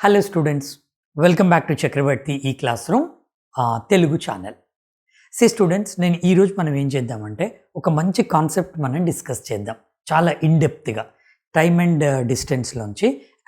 Hello students, welcome back to Chakravarthi ఈ class room Telugu channel. Students, నేను ఈరోజు మనం ఏం చేద్దామంటే ఒక మంచి కాన్సెప్ట్ మనం డిస్కస్ చేద్దాం. చాలా ఇన్డెప్త్గా టైమ్ అండ్ డిస్టెన్స్లోంచి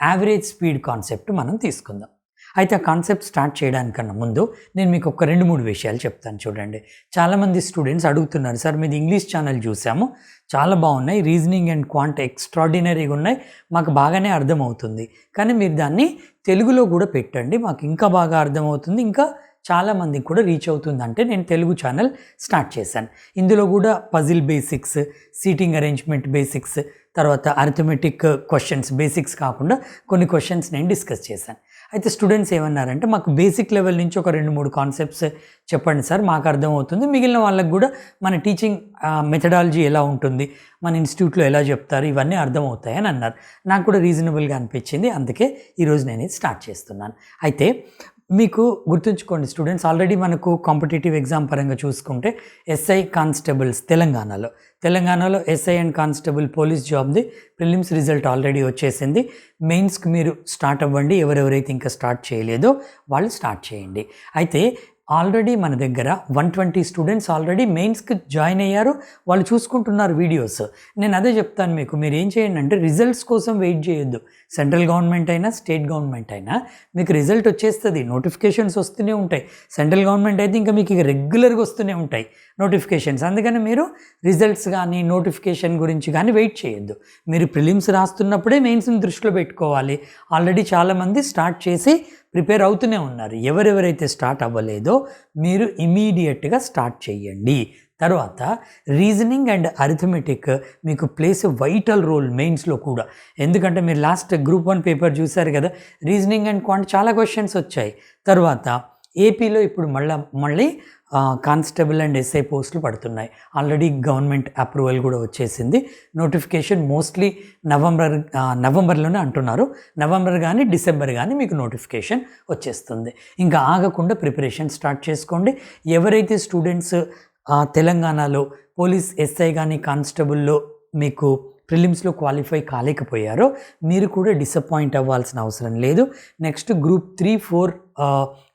యావరేజ్ స్పీడ్ కాన్సెప్ట్ మనం తీసుకుందాం. అయితే ఆ కాన్సెప్ట్ స్టార్ట్ చేయడానికన్నా ముందు నేను మీకు ఒక 2-3 విషయాలు చెప్తాను. చూడండి, చాలామంది స్టూడెంట్స్ అడుగుతున్నారు, సార్ మీది ఇంగ్లీష్ ఛానల్ చూసాము, చాలా బాగున్నాయి, రీజనింగ్ అండ్ క్వాంట్ ఎక్స్ట్రాడినరీగా ఉన్నాయి, మాకు బాగానే అర్థమవుతుంది, కానీ మీరు దాన్ని తెలుగులో కూడా పెట్టండి, మాకు ఇంకా బాగా అర్థమవుతుంది, ఇంకా చాలామందికి కూడా రీచ్ అవుతుంది అంటే నేను తెలుగు ఛానల్ స్టార్ట్ చేశాను. ఇందులో కూడా puzzle basics, seating arrangement basics, తర్వాత అరిథమెటిక్ క్వశ్చన్స్ బేసిక్స్ కాకుండా కొన్ని క్వశ్చన్స్ నేను డిస్కస్ చేశాను. అయితే స్టూడెంట్స్ ఏమన్నారంటే, మాకు బేసిక్ లెవెల్ నుంచి ఒక 2-3 కాన్సెప్ట్స్ చెప్పండి సార్, మాకు అర్థమవుతుంది, మిగిలిన వాళ్ళకి కూడా మన టీచింగ్ మెథడాలజీ ఎలా ఉంటుంది, మన ఇన్స్టిట్యూట్లో ఎలా చెప్తారు, ఇవన్నీ అర్థమవుతాయని అన్నారు. నాకు కూడా రీజనబుల్గా అనిపించింది, అందుకే ఈరోజు నేను ఇది స్టార్ట్ చేస్తున్నాను. అయితే మీకు గుర్తుంచుకోండి స్టూడెంట్స్, ఆల్రెడీ మనకు కాంపిటేటివ్ ఎగ్జామ్ పరంగా చూసుకుంటే ఎస్ఐ కానిస్టేబుల్స్ తెలంగాణలో ఎస్ఐ అండ్ కానిస్టేబుల్ పోలీస్ జాబ్ది ప్రిలిమ్స్ రిజల్ట్ ఆల్రెడీ వచ్చేసింది. మెయిన్స్కి మీరు స్టార్ట్ అవ్వండి, ఎవరెవరైతే ఇంకా స్టార్ట్ చేయలేదో వాళ్ళు స్టార్ట్ చేయండి. అయితే ఆల్రెడీ మన దగ్గర 120 స్టూడెంట్స్ ఆల్రెడీ మెయిన్స్కి జాయిన్ అయ్యారు, వాళ్ళు చూసుకుంటున్నారు వీడియోస్. నేను అదే చెప్తాను మీకు, మీరు ఏం చేయండి అంటే రిజల్ట్స్ కోసం వెయిట్ చేయొద్దు. సెంట్రల్ గవర్నమెంట్ అయినా స్టేట్ గవర్నమెంట్ అయినా మీకు రిజల్ట్ వచ్చేస్తుంది, నోటిఫికేషన్స్ వస్తూనే ఉంటాయి. సెంట్రల్ గవర్నమెంట్ అయితే ఇంకా మీకు ఇక రెగ్యులర్గా వస్తూనే ఉంటాయి నోటిఫికేషన్స్. అందుకని మీరు రిజల్ట్స్ కానీ నోటిఫికేషన్ గురించి కానీ వెయిట్ చేయొద్దు. మీరు ప్రిలిమ్స్ రాస్తున్నప్పుడే మెయిన్స్ని దృష్టిలో పెట్టుకోవాలి. ఆల్రెడీ చాలామంది స్టార్ట్ చేసి ప్రిపేర్ అవుతూనే ఉన్నారు. ఎవరెవరైతే స్టార్ట్ అవ్వలేదో మీరు ఇమీడియట్గా స్టార్ట్ చేయండి. తర్వాత రీజనింగ్ అండ్ అరిథమెటిక్ మీకు ప్లేస్ వైటల్ రోల్ మెయిన్స్లో కూడా. ఎందుకంటే మీరు లాస్ట్ గ్రూప్ 1 పేపర్ చూశారు కదా, రీజనింగ్ అండ్ క్వాంట్ చాలా క్వశ్చన్స్ వచ్చాయి. తర్వాత ఏపీలో ఇప్పుడు మళ్ళీ కానిస్టేబుల్ అండ్ ఎస్ఐ పోస్టులు పడుతున్నాయి. ఆల్రెడీ గవర్నమెంట్ అప్రూవల్ కూడా వచ్చేసింది. నోటిఫికేషన్ మోస్ట్లీ నవంబర్లోనే అంటున్నారు. నవంబర్ కానీ డిసెంబర్ కానీ మీకు నోటిఫికేషన్ వచ్చేస్తుంది. ఇంకా ఆగకుండా ప్రిపరేషన్ స్టార్ట్ చేసుకోండి. ఎవరైతే స్టూడెంట్స్ తెలంగాణలో పోలీస్ ఎస్ఐ కానీ కానిస్టేబుల్లో మీకు ప్రిలిమ్స్లో క్వాలిఫై కాలేకపోయారో మీరు కూడా డిసప్పాయింట్ అవ్వాల్సిన అవసరం లేదు. నెక్స్ట్ గ్రూప్ 3-4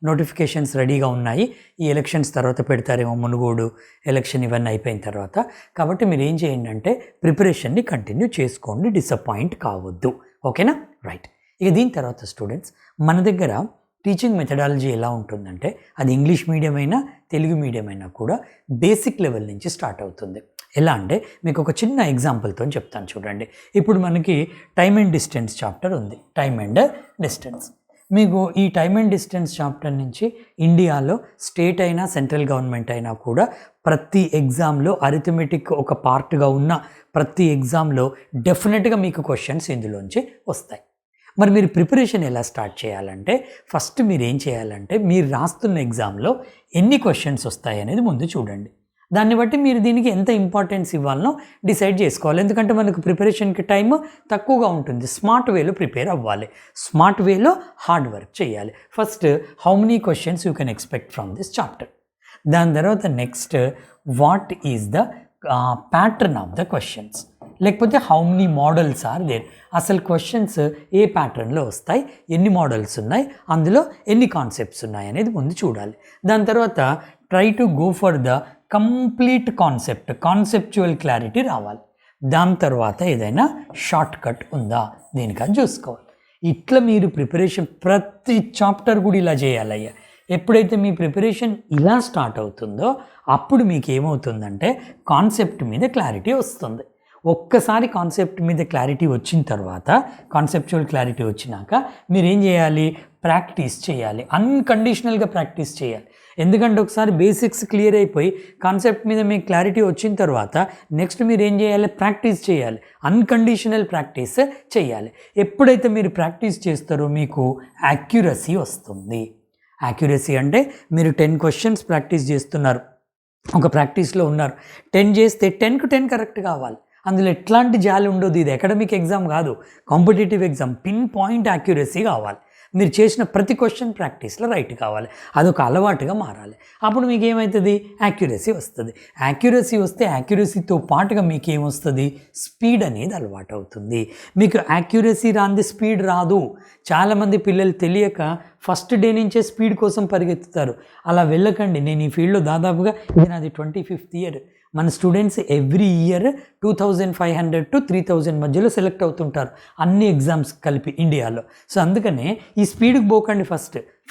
నోటిఫికేషన్స్ రెడీగా ఉన్నాయి. ఈ ఎలక్షన్స్ తర్వాత పెడతారేమో, మునుగోడు ఎలక్షన్ ఇవన్నీ అయిపోయిన తర్వాత. కాబట్టి మీరు ఏం చేయండి అంటే ప్రిపరేషన్ని కంటిన్యూ చేసుకోండి, డిసప్పాయింట్ కావద్దు. ఓకేనా? రైట్. ఇక దీని తర్వాత స్టూడెంట్స్, మన దగ్గర టీచింగ్ మెథడాలజీ ఎలా ఉంటుందంటే అది ఇంగ్లీష్ మీడియం అయినా తెలుగు మీడియం అయినా కూడా బేసిక్ లెవెల్ నుంచి స్టార్ట్ అవుతుంది. ఎలా అంటే మీకు ఒక చిన్న ఎగ్జాంపుల్తో చెప్తాను చూడండి. ఇప్పుడు మనకి టైమ్ అండ్ డిస్టెన్స్ చాప్టర్ ఉంది. టైమ్ అండ్ డిస్టెన్స్ మీకు ఈ టైమ్ అండ్ డిస్టెన్స్ చాప్టర్ నుంచి ఇండియాలో స్టేట్ అయినా సెంట్రల్ గవర్నమెంట్ అయినా కూడా ప్రతి ఎగ్జామ్లో అరిథమెటిక్ ఒక పార్ట్గా ఉన్న ప్రతి ఎగ్జామ్లో డెఫినెట్గా మీకు క్వశ్చన్స్ ఇందులోంచి వస్తాయి. మరి మీరు ప్రిపరేషన్ ఎలా స్టార్ట్ చేయాలంటే ఫస్ట్ మీరు ఏం చేయాలంటే మీరు రాస్తున్న ఎగ్జామ్లో ఎన్ని క్వశ్చన్స్ వస్తాయి అనేది ముందు చూడండి. దాన్ని బట్టి మీరు దీనికి ఎంత ఇంపార్టెన్స్ ఇవ్వాలనో డిసైడ్ చేసుకోవాలి. ఎందుకంటే మనకు ప్రిపరేషన్కి టైం తక్కువగా ఉంటుంది. స్మార్ట్ వేలో ప్రిపేర్ అవ్వాలి, స్మార్ట్ వేలో హార్డ్ వర్క్ చేయాలి. First how many questions you can expect from this chapter. దాని తర్వాత next what is the pattern of the questions, లేకపోతే how many models are there. అసలు క్వశ్చన్స్ ఏ ప్యాటర్న్లో వస్తాయి, ఎన్ని మోడల్స్ ఉన్నాయి, అందులో ఎన్ని కాన్సెప్ట్స్ ఉన్నాయి అనేది ముందు చూడాలి. దాని తర్వాత try to go for the complete conceptual clarity రావాలి. దాని తర్వాత ఏదైనా షార్ట్ కట్ ఉందా దీనికని చూసుకోవాలి. ఇట్లా మీరు ప్రిపరేషన్ ప్రతి చాప్టర్ కూడా ఇలా చేయాలయ్యా. ఎప్పుడైతే మీ ప్రిపరేషన్ ఇలా స్టార్ట్ అవుతుందో అప్పుడు మీకు ఏమవుతుందంటే కాన్సెప్ట్ మీద క్లారిటీ వస్తుంది. ఒక్కసారి కాన్సెప్ట్ మీద క్లారిటీ వచ్చిన తర్వాత, కాన్సెప్చువల్ క్లారిటీ వచ్చినాక మీరు ఏం చేయాలి, ప్రాక్టీస్ చేయాలి, అన్కండిషనల్గా ప్రాక్టీస్ చేయాలి. ఎందుకంటే ఒకసారి బేసిక్స్ క్లియర్ అయిపోయి కాన్సెప్ట్ మీద మీకు క్లారిటీ వచ్చిన తర్వాత నెక్స్ట్ మీరు ఏం చేయాలి, ప్రాక్టీస్ చేయాలి, అన్కండిషనల్ ప్రాక్టీస్ చేయాలి. ఎప్పుడైతే మీరు ప్రాక్టీస్ చేస్తారో మీకు యాక్యురసీ వస్తుంది. యాక్యురసీ అంటే మీరు 10 క్వశ్చన్స్ ప్రాక్టీస్ చేస్తున్నారు, ఒక ప్రాక్టీస్లో ఉన్నారు, 10 చేస్తే 10కు 10 కరెక్ట్ కావాలి. అందులో ఎట్లాంటి జాలి ఉండదు. ఇది అకాడమిక్ ఎగ్జామ్ కాదు, competitive exam. Pin point accuracy కావాలి. మీరు చేసిన ప్రతి క్వశ్చన్ ప్రాక్టీస్లో రైట్ కావాలి, అదొక అలవాటుగా మారాలి. అప్పుడు మీకు ఏమవుతుంది, యాక్యురసీ వస్తుంది. యాక్యురసీ వస్తే యాక్యురసీతో పాటుగా మీకు ఏమొస్తుంది, స్పీడ్ అనేది అలవాటు అవుతుంది. మీకు యాక్యురసీ రాంది స్పీడ్ రాదు. చాలామంది పిల్లలు తెలియక ఫస్ట్ డే నుంచే స్పీడ్ కోసం పరిగెత్తుతారు. అలా వెళ్ళకండి. నేను ఈ ఫీల్డ్లో దాదాపుగా ఇది నాది 25th ఇయర్. మన స్టూడెంట్స్ ఎవ్రీ ఇయర్ 2500 to 3000 మధ్యలో సెలెక్ట్ అవుతుంటారు, అన్ని ఎగ్జామ్స్ కలిపి ఇండియాలో. సో అందుకనే ఈ స్పీడ్కి పోకండి.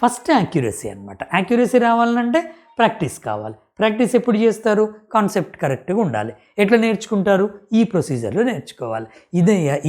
ఫస్ట్ యాక్యురసీ అనమాట. యాక్యురసీ రావాలంటే ప్రాక్టీస్ కావాలి. ప్రాక్టీస్ ఎప్పుడు చేస్తారు, కాన్సెప్ట్ కరెక్ట్గా ఉండాలి. ఎట్లా నేర్చుకుంటారు, ఈ ప్రొసీజర్లో నేర్చుకోవాలి.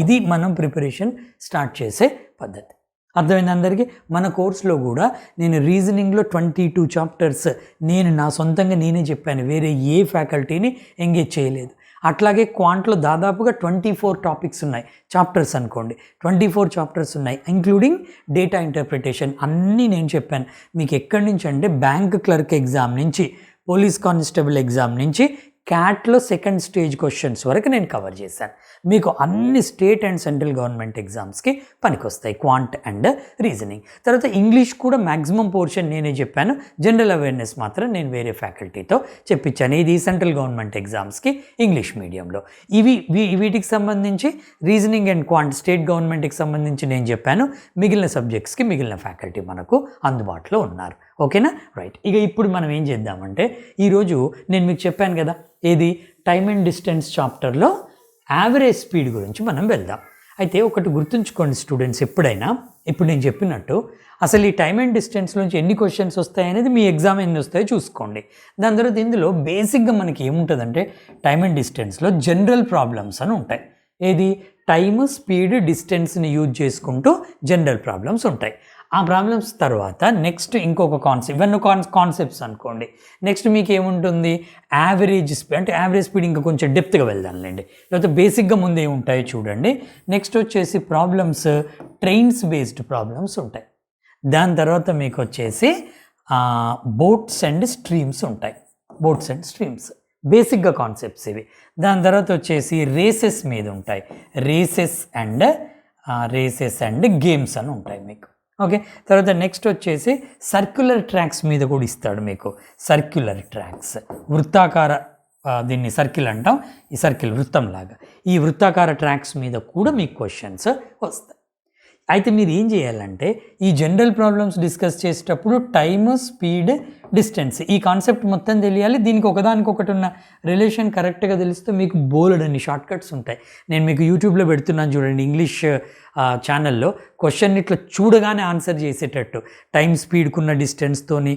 ఇది మనం ప్రిపరేషన్ స్టార్ట్ చేసే పద్ధతి. అర్థమైంది అందరికీ. మన కోర్సులో కూడా నేను రీజనింగ్లో 22 చాప్టర్స్ నేను నా సొంతంగా నేనే చెప్పాను, వేరే ఏ ఫ్యాకల్టీని ఎంగేజ్ చేయలేదు. అట్లాగే క్వాంట్లో దాదాపుగా 24 టాపిక్స్ ఉన్నాయి, చాప్టర్స్ అనుకోండి, 24 చాప్టర్స్ ఉన్నాయి, ఇంక్లూడింగ్ డేటా ఇంటర్ప్రిటేషన్ అన్నీ నేను చెప్పాను. మీకు ఎక్కడి నుంచి అంటే బ్యాంక్ క్లర్క్ ఎగ్జామ్ నుంచి, పోలీస్ కానిస్టేబుల్ ఎగ్జామ్ నుంచి, క్యాట్లో సెకండ్ స్టేజ్ క్వశ్చన్స్ వరకు నేను కవర్ చేశాను. మీకు అన్ని స్టేట్ అండ్ సెంట్రల్ గవర్నమెంట్ ఎగ్జామ్స్కి పనికొస్తాయి క్వాంట్ అండ్ రీజనింగ్. తర్వాత ఇంగ్లీష్ కూడా మ్యాక్సిమం పోర్షన్ నేనే చెప్పాను, జనరల్ అవేర్నెస్ మాత్రం నేను వేరే ఫ్యాకల్టీతో చెప్పించాను. ఇది సెంట్రల్ గవర్నమెంట్ ఎగ్జామ్స్కి ఇంగ్లీష్ మీడియంలో. వీటికి సంబంధించి రీజనింగ్ అండ్ క్వాంట్ స్టేట్ గవర్నమెంట్కి సంబంధించి నేను చెప్పాను. మిగిలిన సబ్జెక్ట్స్కి మిగిలిన ఫ్యాకల్టీ మనకు అందుబాటులో ఉన్నారు. ఓకేనా, రైట్. ఇక ఇప్పుడు మనం ఏం చేద్దామంటే, ఈరోజు నేను మీకు చెప్పాను కదా, ఏది టైమ్ అండ్ డిస్టెన్స్ చాప్టర్లో యావరేజ్ స్పీడ్ గురించి మనం వెళ్దాం. అయితే ఒకటి గుర్తుంచుకోండి స్టూడెంట్స్, ఎప్పుడైనా ఇప్పుడు నేను చెప్పినట్టు అసలు ఈ టైమ్ అండ్ డిస్టెన్స్లోంచి ఎన్ని క్వశ్చన్స్ వస్తాయనేది మీ ఎగ్జామ్ ఎన్ని వస్తాయో చూసుకోండి. దాని తర్వాత ఇందులో బేసిక్గా మనకి ఏముంటుందంటే, టైమ్ అండ్ డిస్టెన్స్లో జనరల్ ప్రాబ్లమ్స్ అని ఉంటాయి. ఏది, టైమ్, స్పీడ్, డిస్టెన్స్ని యూజ్ చేసుకుంటూ జనరల్ ప్రాబ్లమ్స్ ఉంటాయి. ఆ ప్రాబ్లమ్స్ తర్వాత నెక్స్ట్ ఇంకొక కాన్సెప్ట్, ఇవన్నీ కాన్సెప్ట్స్ అనుకోండి. నెక్స్ట్ మీకు ఏముంటుంది, యావరేజ్ స్పీడ్. అంటే యావరేజ్ స్పీడ్ ఇంకా కొంచెం డెప్త్గా వెళ్దాంలేండి, లేకపోతే బేసిక్గా ముందు ఏముంటాయో చూడండి. నెక్స్ట్ వచ్చేసి ప్రాబ్లమ్స్, ట్రైన్స్ బేస్డ్ ప్రాబ్లమ్స్ ఉంటాయి. దాని తర్వాత మీకు వచ్చేసి బోట్స్ అండ్ స్ట్రీమ్స్ ఉంటాయి. బోట్స్ అండ్ స్ట్రీమ్స్ బేసిక్గా కాన్సెప్ట్స్ ఇవి. దాని తర్వాత వచ్చేసి రేసెస్ మీద ఉంటాయి, రేసెస్ అండ్ గేమ్స్ అని ఉంటాయి మీకు. ఓకే, తర్వాత నెక్స్ట్ వచ్చేసి సర్క్యులర్ ట్రాక్స్ మీద కూడా ఇస్తాడు మీకు. సర్క్యులర్ ట్రాక్స్, వృత్తాకార, దీన్ని సర్కిల్ అంటాం, ఈ సర్కిల్ వృత్తంలాగా, ఈ వృత్తాకార ట్రాక్స్ మీద కూడా మీకు క్వశ్చన్స్ వస్తాయి. అయితే మీరు ఏం చేయాలంటే, ఈ జనరల్ ప్రాబ్లమ్స్ డిస్కస్ చేసేటప్పుడు టైమ్, స్పీడ్, డిస్టెన్స్ ఈ కాన్సెప్ట్ మొత్తం తెలియాలి. దీనికి ఒకదానికొకటి ఉన్న రిలేషన్ కరెక్ట్గా తెలిస్తే మీకు బోలెడ్ అన్ని షార్ట్ కట్స్ ఉంటాయి. నేను మీకు యూట్యూబ్లో పెడుతున్నాను చూడండి, ఇంగ్లీష్ ఛానల్లో క్వశ్చన్ ఇట్లా చూడగానే ఆన్సర్ చేసేటట్టు, టైం స్పీడ్కున్న డిస్టెన్స్తోని,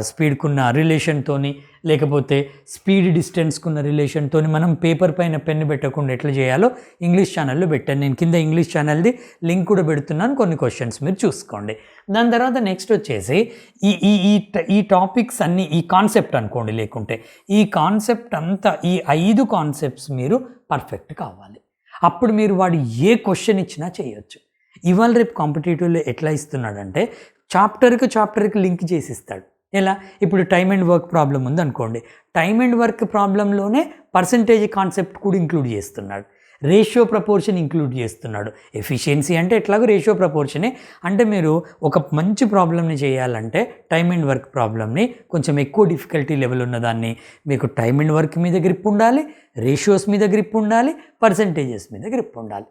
స్పీడ్కున్న రిలేషన్తోని, లేకపోతే స్పీడ్ డిస్టెన్స్కున్న రిలేషన్తోని మనం పేపర్ పైన పెన్ను పెట్టకుండా ఎట్లా చేయాలో ఇంగ్లీష్ ఛానల్లో పెట్టాను. నేను కింద ఇంగ్లీష్ ఛానల్ది లింక్ కూడా పెడుతున్నాను, కొన్ని క్వశ్చన్స్ మీరు చూసుకోండి. దాని తర్వాత నెక్స్ట్ వచ్చేసి ఈ టాపిక్స్ అన్నీ, ఈ కాన్సెప్ట్ అనుకోండి, లేకుంటే ఈ కాన్సెప్ట్ అంతా, ఈ 5 కాన్సెప్ట్స్ మీరు పర్ఫెక్ట్ కావాలి. అప్పుడు మీరు వాడు ఏ క్వశ్చన్ ఇచ్చినా చేయొచ్చు. ఇవాళ రేపు కాంపిటేటివ్లో ఎట్లా ఇస్తున్నాడంటే, చాప్టర్కి లింక్ చేసి ఇస్తాడు. ఎలా, ఇప్పుడు టైమ్ అండ్ వర్క్ ప్రాబ్లం ఉంది అనుకోండి, టైమ్ అండ్ వర్క్ ప్రాబ్లంలోనే పర్సంటేజ్ కాన్సెప్ట్ కూడా ఇంక్లూడ్ చేస్తున్నాడు, రేషియో ప్రపోర్షన్ ఇంక్లూడ్ చేస్తున్నాడు. ఎఫిషియన్సీ అంటే ఎట్లాగో రేషియో ప్రపోర్షనే. అంటే మీరు ఒక మంచి ప్రాబ్లమ్ని చేయాలంటే, టైమ్ అండ్ వర్క్ ప్రాబ్లమ్ని, కొంచెం ఎక్కువ డిఫికల్టీ లెవెల్ ఉన్నదాన్ని, మీకు టైమ్ అండ్ వర్క్ మీద గ్రిప్ ఉండాలి, రేషియోస్ మీద గ్రిప్ ఉండాలి, పర్సంటేజెస్ మీద గ్రిప్ ఉండాలి.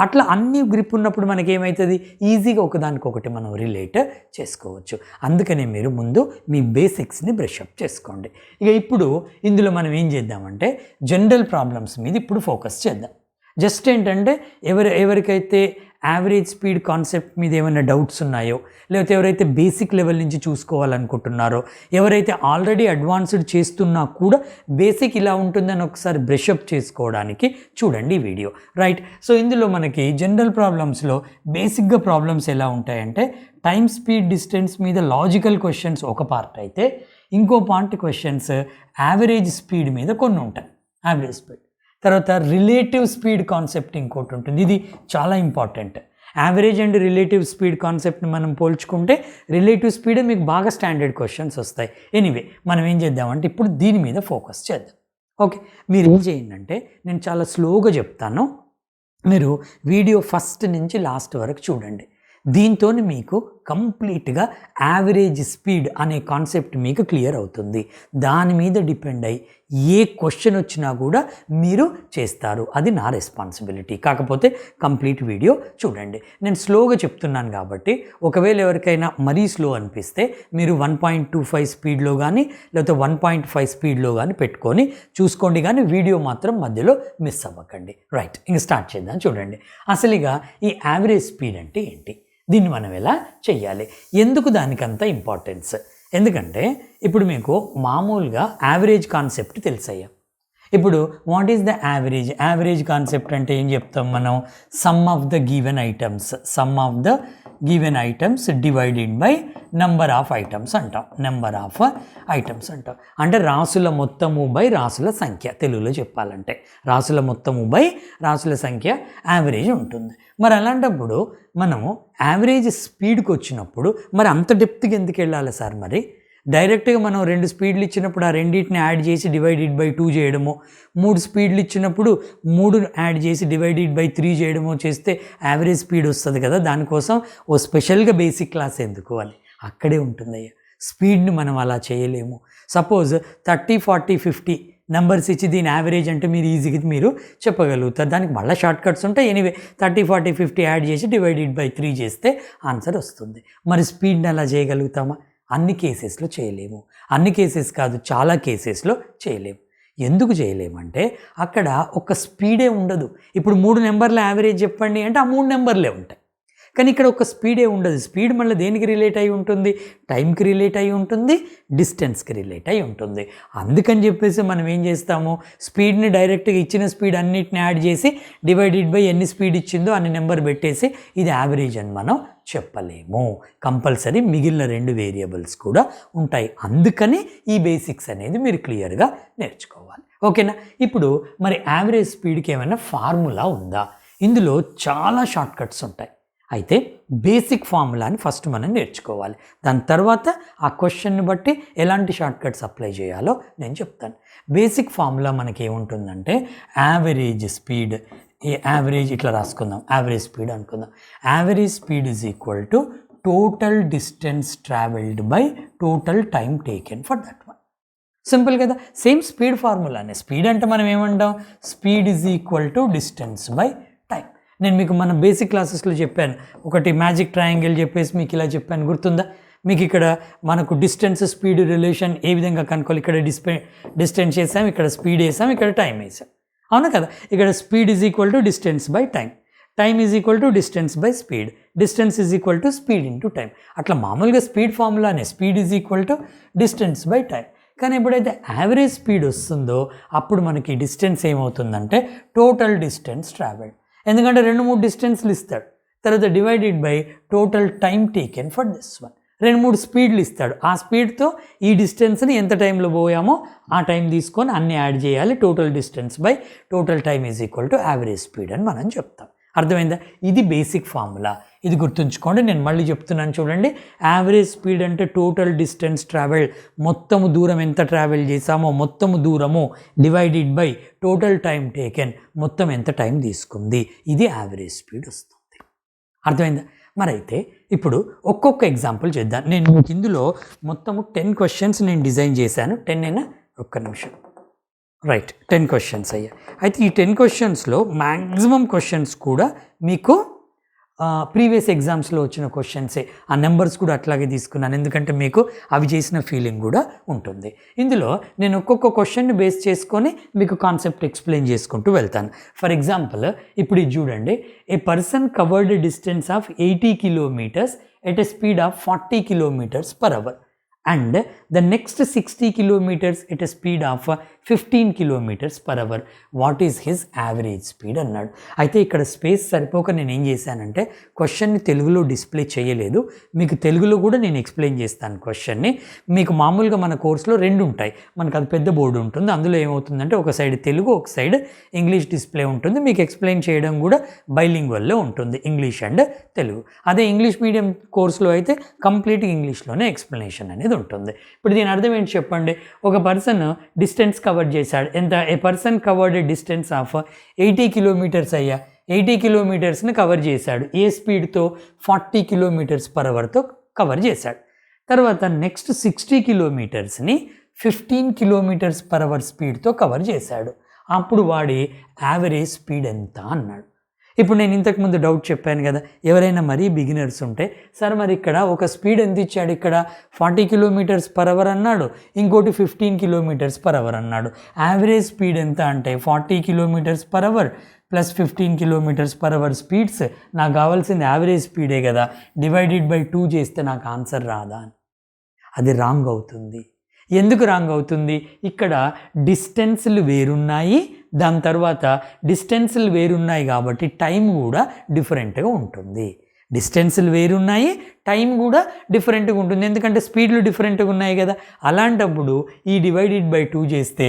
అట్లా అన్ని గ్రిప్ ఉన్నప్పుడు మనకేమవుతుంది, ఈజీగా ఒకదానికొకటి మనం రిలేట్ చేసుకోవచ్చు. అందుకనే మీరు ముందు మీ బేసిక్స్ని బ్రషప్ చేసుకోండి. ఇక ఇప్పుడు ఇందులో మనం ఏం చేద్దామంటే, జనరల్ ప్రాబ్లమ్స్ మీద ఇప్పుడు ఫోకస్ చేద్దాం. జస్ట్ ఏంటంటే, ఎవరికైతే యావరేజ్ స్పీడ్ కాన్సెప్ట్ మీద ఏమైనా డౌట్స్ ఉన్నాయో, లేకపోతే ఎవరైతే బేసిక్ లెవెల్ నుంచి చూసుకోవాలనుకుంటున్నారో, ఎవరైతే ఆల్రెడీ అడ్వాన్స్డ్ చేస్తున్నా కూడా బేసిక్ ఇలా ఉంటుందని ఒకసారి బ్రషప్ చేసుకోవడానికి చూడండి ఈ వీడియో, రైట్. సో ఇందులో మనకి జనరల్ ప్రాబ్లమ్స్లో బేసిక్గా ప్రాబ్లమ్స్ ఎలా ఉంటాయంటే, టైం, స్పీడ్, డిస్టెన్స్ మీద లాజికల్ క్వశ్చన్స్ ఒక పార్ట్ అయితే, ఇంకో పార్ట్ క్వశ్చన్స్ యావరేజ్ స్పీడ్ మీద కొన్ని ఉంటాయి. యావరేజ్ స్పీడ్ తర్వాత రిలేటివ్ స్పీడ్ కాన్సెప్ట్ ఇంకోటి ఉంటుంది. ఇది చాలా important. Average and relative speed కాన్సెప్ట్ని మనం పోల్చుకుంటే రిలేటివ్ స్పీడే మీకు బాగా స్టాండర్డ్ క్వశ్చన్స్ వస్తాయి. ఎనీవే, మనం ఏం చేద్దామంటే ఇప్పుడు దీని మీద ఫోకస్ చేద్దాం. ఓకే, మీరు ఏం చేయండి అంటే, నేను చాలా స్లోగా చెప్తాను, మీరు వీడియో ఫస్ట్ నుంచి లాస్ట్ వరకు చూడండి. దీంతో మీకు కంప్లీట్గా యావరేజ్ స్పీడ్ అనే కాన్సెప్ట్ మీకు క్లియర్ అవుతుంది. దాని మీద డిపెండ్ అయ్యి ఏ క్వశ్చన్ వచ్చినా కూడా మీరు చేస్తారు. అది నా రెస్పాన్సిబిలిటీ. కాకపోతే కంప్లీట్ వీడియో చూడండి. నేను స్లోగా చెప్తున్నాను కాబట్టి ఒకవేళ ఎవరికైనా మరీ స్లో అనిపిస్తే మీరు 1.25 స్పీడ్లో కానీ లేకపోతే 1.5 స్పీడ్లో కానీ పెట్టుకొని చూసుకోండి, కానీ వీడియో మాత్రం మధ్యలో మిస్ అవ్వకండి. రైట్, ఇంక స్టార్ట్ చేద్దాం. చూడండి, అసలుగా ఈ యావరేజ్ స్పీడ్ అంటే ఏంటి, దీన్ని మనం ఎలా చెయ్యాలి, ఎందుకు దానికంత ఇంపార్టెన్స్? ఎందుకంటే ఇప్పుడు మీకు మామూలుగా యావరేజ్ కాన్సెప్ట్ తెలుసయ్యా. ఇప్పుడు what is the average? Average concept అంటే ఏం చెప్తాం మనం? Sum of the given items divided by number of items అంటాం. నెంబర్ ఆఫ్ ఐటమ్స్ అంటాం అంటే రాసుల మొత్తము బై రాసుల సంఖ్య. తెలుగులో చెప్పాలంటే రాసుల మొత్తము బై రాసుల సంఖ్య యావరేజ్ ఉంటుంది. మరి అలాంటప్పుడు మనము యావరేజ్ స్పీడ్కి వచ్చినప్పుడు మరి అంత డెప్త్కి ఎందుకు వెళ్ళాలి సార్? మరి డైరెక్ట్గా మనం 2 స్పీడ్లు ఇచ్చినప్పుడు ఆ రెండింటిని యాడ్ చేసి డివైడెడ్ బై 2 చేయడము, 3 స్పీడ్లు ఇచ్చినప్పుడు 3 యాడ్ చేసి డివైడెడ్ బై 3 చేయడము చేస్తే యావరేజ్ స్పీడ్ వస్తుంది కదా. దానికోసం ఓ స్పెషల్గా బేసిక్ క్లాస్ ఎందుకు అని అక్కడే ఉంటుందయ్యా. స్పీడ్ని మనం అలా చేయలేము. సపోజ్ 30, 40, 50 నెంబర్స్ ఇచ్చి దీని యావరేజ్ అంటే మీరు ఈజీగా మీరు చెప్పగలుగుతారు. దానికి మళ్ళీ షార్ట్ కట్స్ ఉంటాయి. ఎనీవే 30, 40, 50 యాడ్ చేసి డివైడెడ్ బై 3 చేస్తే ఆన్సర్ వస్తుంది. మరి స్పీడ్ని అలా చేయగలుగుతామా? అన్ని కేసెస్లో చేయలేము. అన్ని కేసెస్ కాదు, చాలా కేసెస్లో చేయలేము. ఎందుకు చేయలేమంటే అక్కడ ఒక స్పీడే ఉండదు. ఇప్పుడు 3 నెంబర్ల యావరేజ్ చెప్పండి అంటే ఆ 3 నెంబర్లే ఉంటాయి. కానీ ఇక్కడ ఒక స్పీడే ఉండదు. స్పీడ్ మళ్ళీ దేనికి రిలేట్ అయి ఉంటుంది? టైంకి రిలేట్ అయి ఉంటుంది, డిస్టెన్స్కి రిలేట్ అయి ఉంటుంది. అందుకని చెప్పేసి మనం ఏం చేస్తాము, స్పీడ్ని డైరెక్ట్గా ఇచ్చిన స్పీడ్ అన్నిటిని యాడ్ చేసి డివైడెడ్ బై ఎన్ని స్పీడ్ ఇచ్చిందో అన్ని నెంబర్ పెట్టేసి ఇది యావరేజ్ అని మనం చెప్పలేము. కంపల్సరీ మిగిలిన 2 వేరియబుల్స్ కూడా ఉంటాయి. అందుకని ఈ బేసిక్స్ అనేది మీరు క్లియర్గా నేర్చుకోవాలి. ఓకేనా? ఇప్పుడు మరి యావరేజ్ స్పీడ్కి ఏమైనా ఫార్ములా ఉందా? ఇందులో చాలా షార్ట్ కట్స్ ఉంటాయి. అయితే బేసిక్ ఫార్ములాని ఫస్ట్ మనం నేర్చుకోవాలి. దాని తర్వాత ఆ క్వశ్చన్ని బట్టి ఎలాంటి షార్ట్ కట్స్ అప్లై చేయాలో నేను చెప్తాను. బేసిక్ ఫార్ములా మనకి ఏముంటుందంటే యావరేజ్ స్పీడ్, యావరేజ్ ఇట్లా రాసుకుందాం, యావరేజ్ స్పీడ్ అనుకుందాం. Average speed is equal to total distance travelled by total time taken for that one. Simple కదా. సేమ్ స్పీడ్ ఫార్ములానే. స్పీడ్ అంటే మనం ఏమంటాం? Speed is equal to distance by time. నేను మీకు మన బేసిక్ క్లాసెస్లో చెప్పాను, ఒకటి మ్యాజిక్ ట్రయాంగిల్ చెప్పేసి మీకు ఇలా చెప్పాను, గుర్తుందా? మీకు ఇక్కడ మనకు డిస్టెన్స్ స్పీడ్ రిలేషన్ ఏ విధంగా కనుక్కోవాలి. ఇక్కడ డిస్టెన్స్ వేసాం, ఇక్కడ స్పీడ్ వేసాం, ఇక్కడ టైం వేసాం, అవునా కదా? ఇక్కడ speed is equal to distance by time, time is equal to distance by speed, distance is equal to speed into time. అట్లా మామూలుగా స్పీడ్ ఫార్ములానే speed is equal to distance by time. కానీ ఎప్పుడైతే యావరేజ్ స్పీడ్ వస్తుందో అప్పుడు మనకి distance ఏమవుతుందంటే total distance travelled. ఎందుకంటే 2-3 డిస్టెన్స్లు ఇస్తాడు. తర్వాత divided by total time taken for this one. 2-3 స్పీడ్లు ఇస్తాడు. ఆ స్పీడ్తో ఈ డిస్టెన్స్ని ఎంత టైంలో పోయామో ఆ టైం తీసుకొని అన్ని యాడ్ చేయాలి. Total distance by total time is equal to average speed అని మనం చెప్తాం. అర్థమైందా? ఇది బేసిక్ ఫార్ములా. ఇది గుర్తుంచుకోండి. నేను మళ్ళీ చెప్తున్నాను చూడండి. యావరేజ్ స్పీడ్ అంటే టోటల్ డిస్టెన్స్ ట్రావెల్, మొత్తము దూరం ఎంత ట్రావెల్ చేసామో మొత్తము దూరము divided by total time taken, మొత్తం ఎంత టైం తీసుకుంది, ఇది యావరేజ్ స్పీడ్ వస్తుంది. అర్థమైందా? మరైతే ఇప్పుడు ఒక్కొక్క ఎగ్జాంపుల్ చేద్దాం. నేను ఇందులో మొత్తము 10 క్వశ్చన్స్ నేను డిజైన్ చేశాను. 10 అయినా ఒక్క నిమిషం. రైట్, 10 క్వశ్చన్స్ అయ్యాయి. అయితే ఈ 10 క్వశ్చన్స్లో మ్యాక్సిమం క్వశ్చన్స్ కూడా మీకు ప్రీవియస్ ఎగ్జామ్స్లో వచ్చిన క్వశ్చన్సే. ఆ నెంబర్స్ కూడా అట్లాగే తీసుకున్నాను, ఎందుకంటే మీకు అవి చేసిన ఫీలింగ్ కూడా ఉంటుంది. ఇందులో నేను ఒక్కొక్క క్వశ్చన్ని బేస్ చేసుకొని మీకు కాన్సెప్ట్ ఎక్స్ప్లెయిన్ చేసుకుంటూ వెళ్తాను. ఫర్ ఎగ్జాంపుల్ ఇప్పుడు ఇది చూడండి. A person covered distance of 80 kilometres at a speed of 40 kilometres per hour and the next 60 kilometers at a speed of 15 kilometers per hour. What is his average speed అన్నాడు. అయితే ఇక్కడ space సరిపోక నేను ఏం చేశానంటే క్వశ్చన్ని తెలుగులో డిస్ప్లే చేయలేదు. మీకు తెలుగులో కూడా నేను ఎక్స్ప్లెయిన్ చేస్తాను క్వశ్చన్ని. మీకు మామూలుగా మన కోర్సులో 2 ఉంటాయి. మనకు అది పెద్ద బోర్డు ఉంటుంది. అందులో ఏమవుతుందంటే ఒక సైడ్ తెలుగు, ఒక సైడ్ ఇంగ్లీష్ డిస్ప్లే ఉంటుంది. మీకు ఎక్స్ప్లెయిన్ చేయడం కూడా బైలింగ్వల్లో ఉంటుంది, ఇంగ్లీష్ అండ్ తెలుగు. అదే ఇంగ్లీష్ మీడియం కోర్సులో అయితే కంప్లీట్గా ఇంగ్లీష్లోనే ఎక్స్ప్లెనేషన్ అనేది ఉంటుంది. ఇప్పుడు దీని అర్థం ఏంటి చెప్పండి. ఒక పర్సన్ డిస్టెన్స్ కవర్ చేశాడు. ఎంత? A person covered distance of 80 kilometres అయ్యా. 80 కిలోమీటర్స్ని కవర్ చేశాడు. ఏ స్పీడ్తో? 40 కిలోమీటర్స్ పర్ అవర్తో కవర్ చేశాడు. తర్వాత నెక్స్ట్ 60 కిలోమీటర్స్ని 15 కిలోమీటర్స్ పర్ అవర్ స్పీడ్తో కవర్ చేశాడు. అప్పుడు వాడి యావరేజ్ స్పీడ్ ఎంత అన్నాడు. ఇప్పుడు నేను ఇంతకుముందు డౌట్ చెప్పాను కదా, ఎవరైనా మరీ బిగినర్స్ ఉంటే, సార్ మరి ఇక్కడ ఒక స్పీడ్ ఎంత ఇచ్చాడు, ఇక్కడ 40 కిలోమీటర్స్ పర్ అవర్ అన్నాడు, ఇంకోటి 15 కిలోమీటర్స్ పర్ అవర్ అన్నాడు. యావరేజ్ స్పీడ్ ఎంత అంటే 40 kilometres per hour plus 15 kilometres per hour speeds, నాకు కావాల్సింది యావరేజ్ స్పీడే కదా, డివైడెడ్ బై 2 చేస్తే నాకు ఆన్సర్ రాదా? అది రాంగ్ అవుతుంది. ఎందుకు రాంగ్ అవుతుంది? ఇక్కడ డిస్టెన్స్లు వేరున్నాయి, దాని తర్వాత డిస్టెన్స్లు వేరున్నాయి కాబట్టి టైం కూడా డిఫరెంట్గా ఉంటుంది. డిస్టెన్స్లు వేరున్నాయి, టైం కూడా డిఫరెంట్గా ఉంటుంది, ఎందుకంటే స్పీడ్లు డిఫరెంట్గా ఉన్నాయి కదా. అలాంటప్పుడు ఈ డివైడెడ్ బై 2 చేస్తే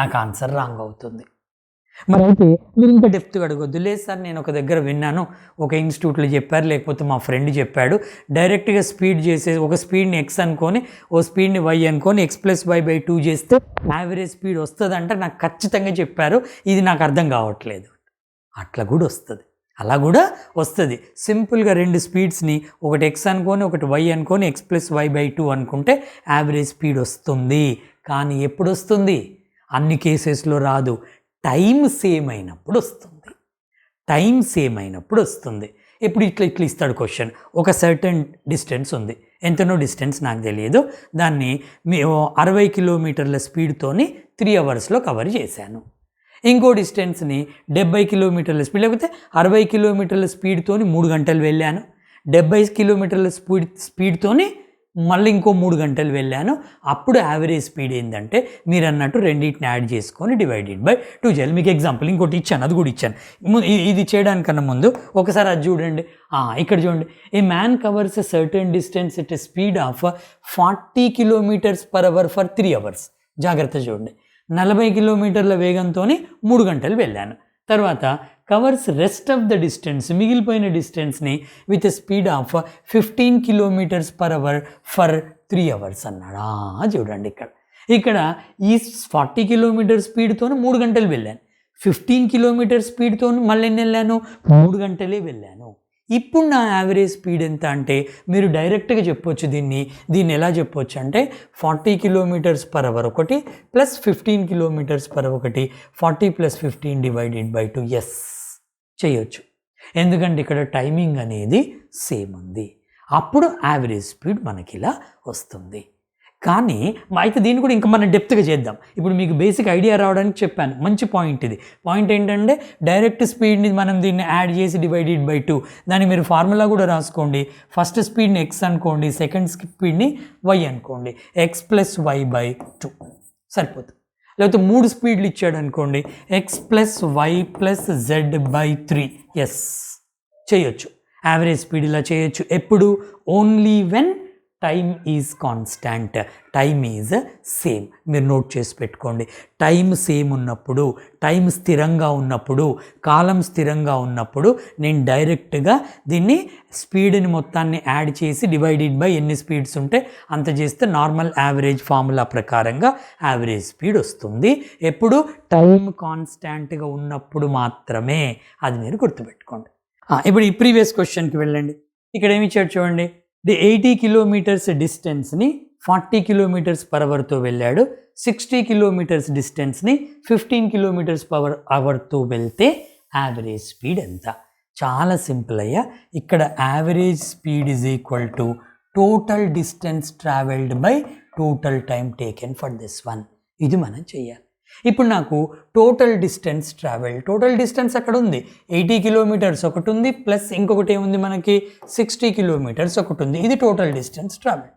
నాకు ఆన్సర్ రాంగ్ అవుతుంది. మరి అయితే మీరు ఇంకా డెప్త్గా అడగొద్దు, లేదు సార్ నేను ఒక దగ్గర విన్నాను, ఒక ఇన్స్టిట్యూట్లో చెప్పారు, లేకపోతే మా ఫ్రెండ్ చెప్పాడు, డైరెక్ట్గా స్పీడ్ చేసేసి ఒక స్పీడ్ని ఎక్స్ అనుకొని ఓ స్పీడ్ని వై అనుకొని x + y/2 చేస్తే యావరేజ్ స్పీడ్ వస్తుందంటే నాకు ఖచ్చితంగా చెప్పారు, ఇది నాకు అర్థం కావట్లేదు. అట్లా కూడా వస్తుంది, అలా కూడా వస్తుంది. సింపుల్గా రెండు స్పీడ్స్ని ఒకటి x అనుకొని ఒకటి y అనుకొని x + y/2 అనుకుంటే యావరేజ్ స్పీడ్ వస్తుంది. కానీ ఎప్పుడు వస్తుంది? అన్ని కేసెస్లో రాదు. టైం సేమ్ అయినప్పుడు వస్తుంది. టైం సేమ్ అయినప్పుడు వస్తుంది. ఇప్పుడు ఇట్లా ఇస్తాడు క్వశ్చన్. ఒక సర్టన్ డిస్టెన్స్ ఉంది, ఎంతనో డిస్టెన్స్ నాకు తెలియదు, దాన్ని 60 కిలోమీటర్ల స్పీడ్తోని 3 అవర్స్లో కవర్ చేశాను. ఇంకో డిస్టెన్స్ని 70 కిలోమీటర్ల స్పీడ్, లేకపోతే 60 కిలోమీటర్ల స్పీడ్తోని 3 గంటలు వెళ్ళాను, 70 కిలోమీటర్ల స్పీడ్తోని మళ్ళీ ఇంకో 3 గంటలు వెళ్ళాను. అప్పుడు యావరేజ్ స్పీడ్ ఏంటంటే మీరు అన్నట్టు రెండింటిని యాడ్ చేసుకొని డివైడెడ్ బై 2 చేయాలి. మీకు ఎగ్జాంపుల్ ఇంకోటి ఇచ్చాను, అది కూడా ఇచ్చాను. ఇది చేయడానికన్నా ముందు ఒకసారి అది చూడండి. ఇక్కడ చూడండి, a man covers a certain distance at a speed of 40 kilometres per hour for 3 hours. జాగ్రత్త చూడండి, 40 కిలోమీటర్ల వేగంతో 3 గంటలు వెళ్ళాను. తర్వాత covers rest of the distance, మిగిలిపోయిన డిస్టెన్స్ని with speed of 15 kilometres per hour for 3 hours అన్నాడు. చూడండి ఇక్కడ ఈ 40 కిలోమీటర్ స్పీడ్తో 3 గంటలు వెళ్ళాను, 15 కిలోమీటర్ స్పీడ్తో మళ్ళీ ఎన్ని వెళ్ళాను? 3 గంటలే వెళ్ళాను. ఇప్పుడు నా యావరేజ్ స్పీడ్ ఎంత అంటే మీరు డైరెక్ట్గా చెప్పొచ్చు, దీన్ని ఎలా చెప్పొచ్చు అంటే 40 కిలోమీటర్స్ పర్ అవర్ ఒకటి ప్లస్ 15 కిలోమీటర్స్ పర్ అవర్ ఒకటి, 40 + 15 డివైడెడ్ బై 2. ఎస్ చేయొచ్చు, ఎందుకంటే ఇక్కడ టైమింగ్ అనేది సేమ్ ఉంది. అప్పుడు యావరేజ్ స్పీడ్ మనకి ఇలా వస్తుంది. కానీ అయితే దీన్ని కూడా ఇంకా మనం డెప్త్గా చేద్దాం. ఇప్పుడు మీకు బేసిక్ ఐడియా రావడానికి చెప్పాను, మంచి పాయింట్ ఇది. పాయింట్ ఏంటంటే డైరెక్ట్ స్పీడ్ని మనం దీన్ని యాడ్ చేసి డివైడెడ్ బై 2, దాన్ని మీరు ఫార్ములా కూడా రాసుకోండి. ఫస్ట్ స్పీడ్ని x అనుకోండి, సెకండ్ స్పీడ్ని y అనుకోండి, x + y/2 సరిపోతుంది. లేకపోతే 3 స్పీడ్లు ఇచ్చాడు అనుకోండి, x + y + z/3. ఎస్ చేయొచ్చు, యావరేజ్ స్పీడ్ ఇలా చేయొచ్చు. ఎప్పుడు? Only when time is constant, time is same. మీరు నోట్ చేసి పెట్టుకోండి, టైం సేమ్ ఉన్నప్పుడు, టైం స్థిరంగా ఉన్నప్పుడు, కాలం స్థిరంగా ఉన్నప్పుడు నేను డైరెక్ట్గా దీన్ని స్పీడ్ని మొత్తాన్ని యాడ్ చేసి డివైడెడ్ బై ఎన్ని స్పీడ్స్ ఉంటే అంత చేస్తే నార్మల్ యావరేజ్ ఫార్ములా ప్రకారంగా యావరేజ్ స్పీడ్ వస్తుంది. ఎప్పుడు? టైం కాన్స్టాంట్గా ఉన్నప్పుడు మాత్రమే. అది మీరు గుర్తుపెట్టుకోండి. ఇప్పుడు ఈ ప్రీవియస్ క్వశ్చన్కి వెళ్ళండి. ఇక్కడ ఏమి ఇచ్చాడు చూడండి, ది 80 కిలోమీటర్స్ డిస్టెన్స్ని 40 కిలోమీటర్స్ పర్ అవర్తో వెళ్ళాడు, 60 కిలోమీటర్స్ డిస్టెన్స్ని 15 కిలోమీటర్స్ పర్ అవర్తో వెళ్తే యావరేజ్ స్పీడ్ ఎంత? చాలా సింపుల్ అయ్యా. ఇక్కడ average speed is equal to total distance travelled by total time taken for this one. ఇది మనం చెయ్యాలి. ఇప్పుడు నాకు టోటల్ డిస్టెన్స్ టోటల్ డిస్టెన్స్ అక్కడ ఉంది, 80 కిలోమీటర్స్ ఒకటి ఉంది, ప్లస్ ఇంకొకటి ఏముంది మనకి 60 కిలోమీటర్స్ ఒకటి ఉంది. ఇది total distance travel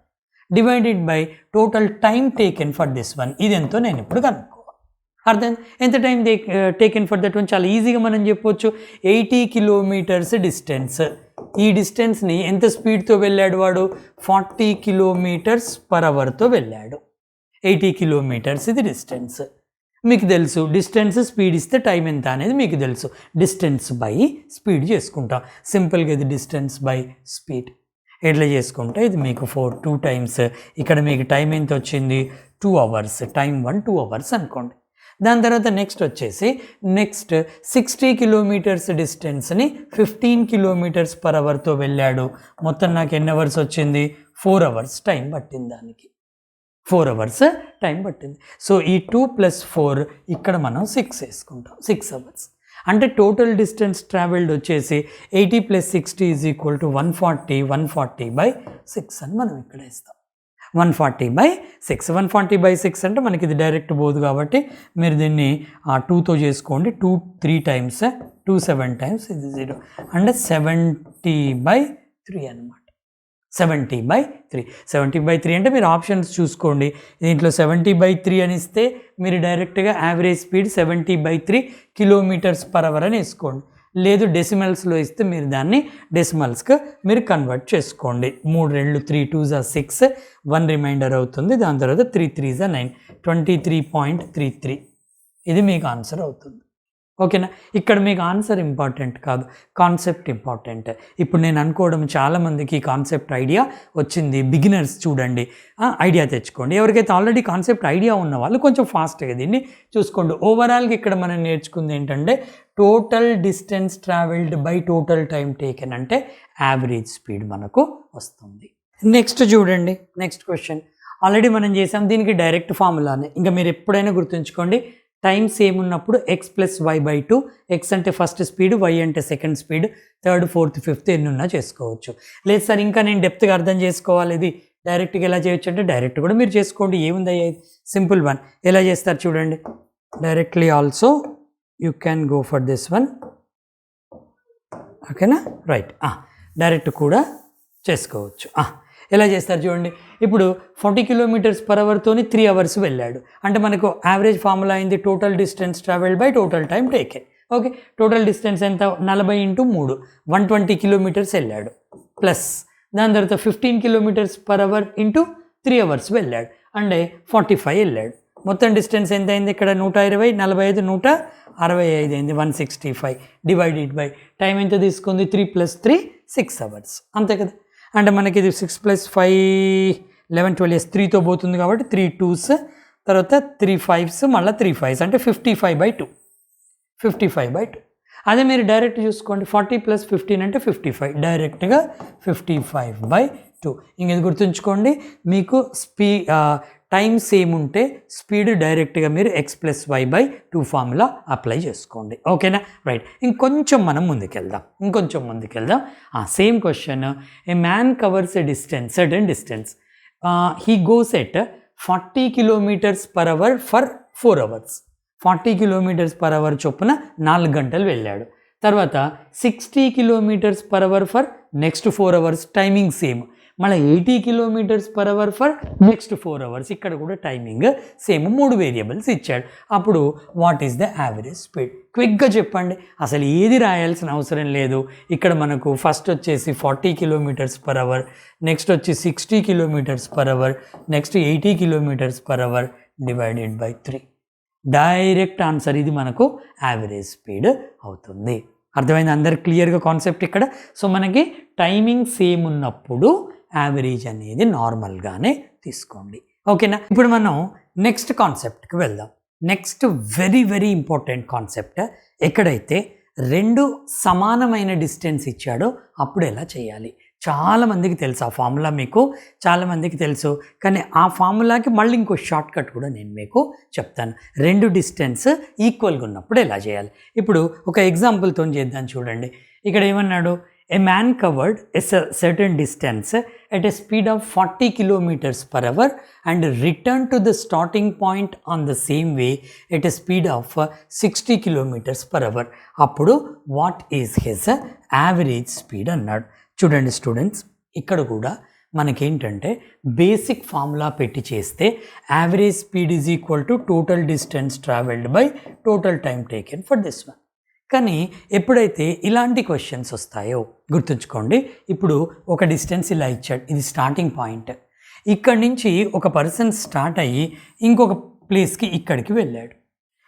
divided by total time taken for this one. ఇది ఎంతో నేను ఇప్పుడు కనుక్కోవాలి. అర్థం? ఎంత time taken for that one? చాలా ఈజీగా మనం చెప్పొచ్చు. 80 కిలోమీటర్స్ డిస్టెన్స్, ఈ డిస్టెన్స్ని ఎంత స్పీడ్తో వెళ్ళాడు వాడు? 40 కిలోమీటర్స్ పర్ అవర్తో వెళ్ళాడు. 80 కిలోమీటర్స్ ఇది డిస్టెన్స్. మీకు తెలుసు డిస్టెన్స్ స్పీడ్ ఇస్తే టైం ఎంత అనేది మీకు తెలుసు. డిస్టెన్స్ బై స్పీడ్ చేసుకుంటాం సింపుల్గా. ఇది డిస్టెన్స్ బై స్పీడ్ ఎట్లా చేసుకుంటే ఇది మీకు 2 టైమ్స్. ఇక్కడ మీకు టైం ఎంత వచ్చింది? 2 అవర్స్. టైం 1 2 అవర్స్ అనుకోండి. దాని తర్వాత నెక్స్ట్ వచ్చేసి నెక్స్ట్ 60 కిలోమీటర్స్ డిస్టెన్స్ని 15 కిలోమీటర్స్ పర్ అవర్తో వెళ్ళాడు. మొత్తం నాకు ఎన్ని అవర్స్ వచ్చింది? 4 అవర్స్ టైం పట్టింది. దానికి 4 అవర్స్ టైం పట్టింది. సో ఈ 2 + 4 ఇక్కడ మనం 6 వేసుకుంటాం, 6 అవర్స్. అంటే టోటల్ డిస్టెన్స్ ట్రావెల్డ్ వచ్చేసి 80 + 60 = 140. 140/6 అని మనం ఇక్కడ వేస్తాం. 140/6. 140/6 అంటే మనకి ఇది డైరెక్ట్ పోదు కాబట్టి మీరు దీన్ని 2తో చేసుకోండి. 2 3 టైమ్స్, 2 7 టైమ్స్, ఇది 0 అంటే 70/3 అనమాట. 70/3. 70/3 అంటే మీరు ఆప్షన్స్ చూసుకోండి. దీంట్లో 70/3 అని ఇస్తే మీరు డైరెక్ట్గా average speed 70/3 kilometres per hour అని వేసుకోండి. లేదు డెసిమల్స్లో ఇస్తే మీరు దాన్ని డెసిమల్స్కి మీరు కన్వర్ట్ చేసుకోండి. 3 2 3 2 6, 1 రిమైండర్ అవుతుంది. దాని తర్వాత 3 3 9, 23.33. ఇది మీకు ఆన్సర్ అవుతుంది. ఓకేనా? ఇక్కడ మీకు ఆన్సర్ ఇంపార్టెంట్ కాదు, కాన్సెప్ట్ ఇంపార్టెంట్. ఇప్పుడు నేను అనుకోవడం చాలామందికి కాన్సెప్ట్ ఐడియా వచ్చింది. బిగినర్స్ చూడండి, ఐడియా తెచ్చుకోండి. ఎవరికైతే ఆల్రెడీ కాన్సెప్ట్ ఐడియా ఉన్న వాళ్ళు కొంచెం ఫాస్ట్గా దీన్ని చూసుకోండి. ఓవరాల్గా ఇక్కడ మనం నేర్చుకుంది ఏంటంటే total distance travelled by total time taken అంటే యావరేజ్ స్పీడ్ మనకు వస్తుంది. నెక్స్ట్ చూడండి, నెక్స్ట్ క్వశ్చన్ ఆల్రెడీ మనం చేసాం. దీనికి డైరెక్ట్ ఫార్ములానే. ఇంకా మీరు ఎప్పుడైనా గుర్తుంచుకోండి, టైం సేమ్ ఉన్నప్పుడు x + y/2. x అంటే ఫస్ట్ స్పీడ్, y అంటే second speed, third fourth fifth ఎన్ని ఉన్నా చేసుకోవచ్చు. లేదు సార్ ఇంకా నేను డెప్త్గా అర్థం చేసుకోవాలి, ఇది డైరెక్ట్గా ఎలా చేయొచ్చు అంటే డైరెక్ట్ కూడా మీరు చేసుకోండి. ఏముంది అయ్యేది? Simple one. ఎలా చేస్తారు చూడండి. Directly also you can go for this one. ఓకేనా? రైట్. డైరెక్ట్ కూడా చేసుకోవచ్చు. ఎలా చేస్తారు చూడండి. ఇప్పుడు 40 కిలోమీటర్స్ పర్ అవర్తోని 3 అవర్స్ వెళ్ళాడు. అంటే మనకు యావరేజ్ ఫార్ములా అయింది total distance travelled by total time taken. Okay, total distance ఎంత? 40 × 3, 120 కిలోమీటర్స్ వెళ్ళాడు. ప్లస్ దాని తర్వాత 15 kilometres per hour into 3 hours వెళ్ళాడు అంటే 45 వెళ్ళాడు. మొత్తం డిస్టెన్స్ ఎంత అయింది ఇక్కడ? 120, 45, 165 అయింది. 165 డివైడెడ్ బై టైం ఎంత తీసుకుంది? 3 + 3 6 అవర్స్. అంతే కదా? అంటే మనకి ఇది 6 + 5 11 12 3తో పోతుంది కాబట్టి 3 2s, తర్వాత 3 5s, మళ్ళీ 3 5s అంటే 55/2. 55/2. అదే మీరు డైరెక్ట్ చూసుకోండి. 40 + 15 అంటే 55. డైరెక్ట్గా 55/2. ఇంకేది గుర్తుంచుకోండి, మీకు టైం సేమ్ ఉంటే స్పీడ్ డైరెక్ట్గా మీరు x + y/2 ఫార్ములా అప్లై చేసుకోండి. ఓకేనా? రైట్. ఇంకొంచెం మనం ముందుకెళ్దాం. Same question. A man covers a distance, certain distance. He goes at 40 kilometres per hour for 4 hours. 40 kilometres per hour చొప్పున 4 గంటలు వెళ్ళాడు. తర్వాత 60 kilometres per hour for next 4 hours. Timing same. మళ్ళీ 80 kilometres per hour for next 4 hours. ఇక్కడ కూడా timing same. 3 variables ఇచ్చాడు. అప్పుడు what is the average speed? క్విక్గా చెప్పండి, అసలు ఏది రాయాల్సిన అవసరం లేదు. ఇక్కడ మనకు ఫస్ట్ వచ్చేసి 40 కిలోమీటర్స్ పర్ అవర్, నెక్స్ట్ వచ్చి 60 kilometres per hour, next 80 kilometres per hour divided by 3. Direct answer ఇది మనకు యావరేజ్ స్పీడ్ అవుతుంది. అర్థమైంది అందరికి క్లియర్గా కాన్సెప్ట్ ఇక్కడ? సో మనకి టైమింగ్ సేమ్ ఉన్నప్పుడు యావరేజ్ అనేది నార్మల్గానే తీసుకోండి. ఓకేనా? ఇప్పుడు మనం నెక్స్ట్ కాన్సెప్ట్కి వెళ్దాం. Next very very important concept. ఎక్కడైతే 2 సమానమైన డిస్టెన్స్ ఇచ్చాడో అప్పుడు ఎలా చేయాలి? చాలామందికి తెలుసు ఆ ఫార్ములా, మీకు చాలామందికి తెలుసు. కానీ ఆ ఫార్ములాకి మళ్ళీ ఇంకో షార్ట్ కట్ కూడా నేను మీకు చెప్తాను. 2 డిస్టెన్స్ ఈక్వల్గా ఉన్నప్పుడు ఎలా చేయాలి? ఇప్పుడు ఒక ఎగ్జాంపుల్తో చేద్దాం చూడండి. ఇక్కడ ఏమన్నాడు? A man covered a certain distance at a speed of 40 kilometers per hour and returned to the starting point on the same way at a speed of 60 kilometers per hour. అప్పుడు what is his average speed అన్నాడు. చూడండి students, ఇక్కడ కూడా మనకేంటంటే basic formula పెట్టి చేస్తే average speed is equal to total distance travelled by total time taken for this one. కానీ ఎప్పుడైతే ఇలాంటి క్వశ్చన్స్ వస్తాయో గుర్తుంచుకోండి. ఇప్పుడు ఒక డిస్టెన్స్ ఇలా ఇచ్చాడు, ఇది స్టార్టింగ్ పాయింట్. ఇక్కడి నుంచి ఒక పర్సన్ స్టార్ట్ అయ్యి ఇంకొక ప్లేస్కి ఇక్కడికి వెళ్ళాడు.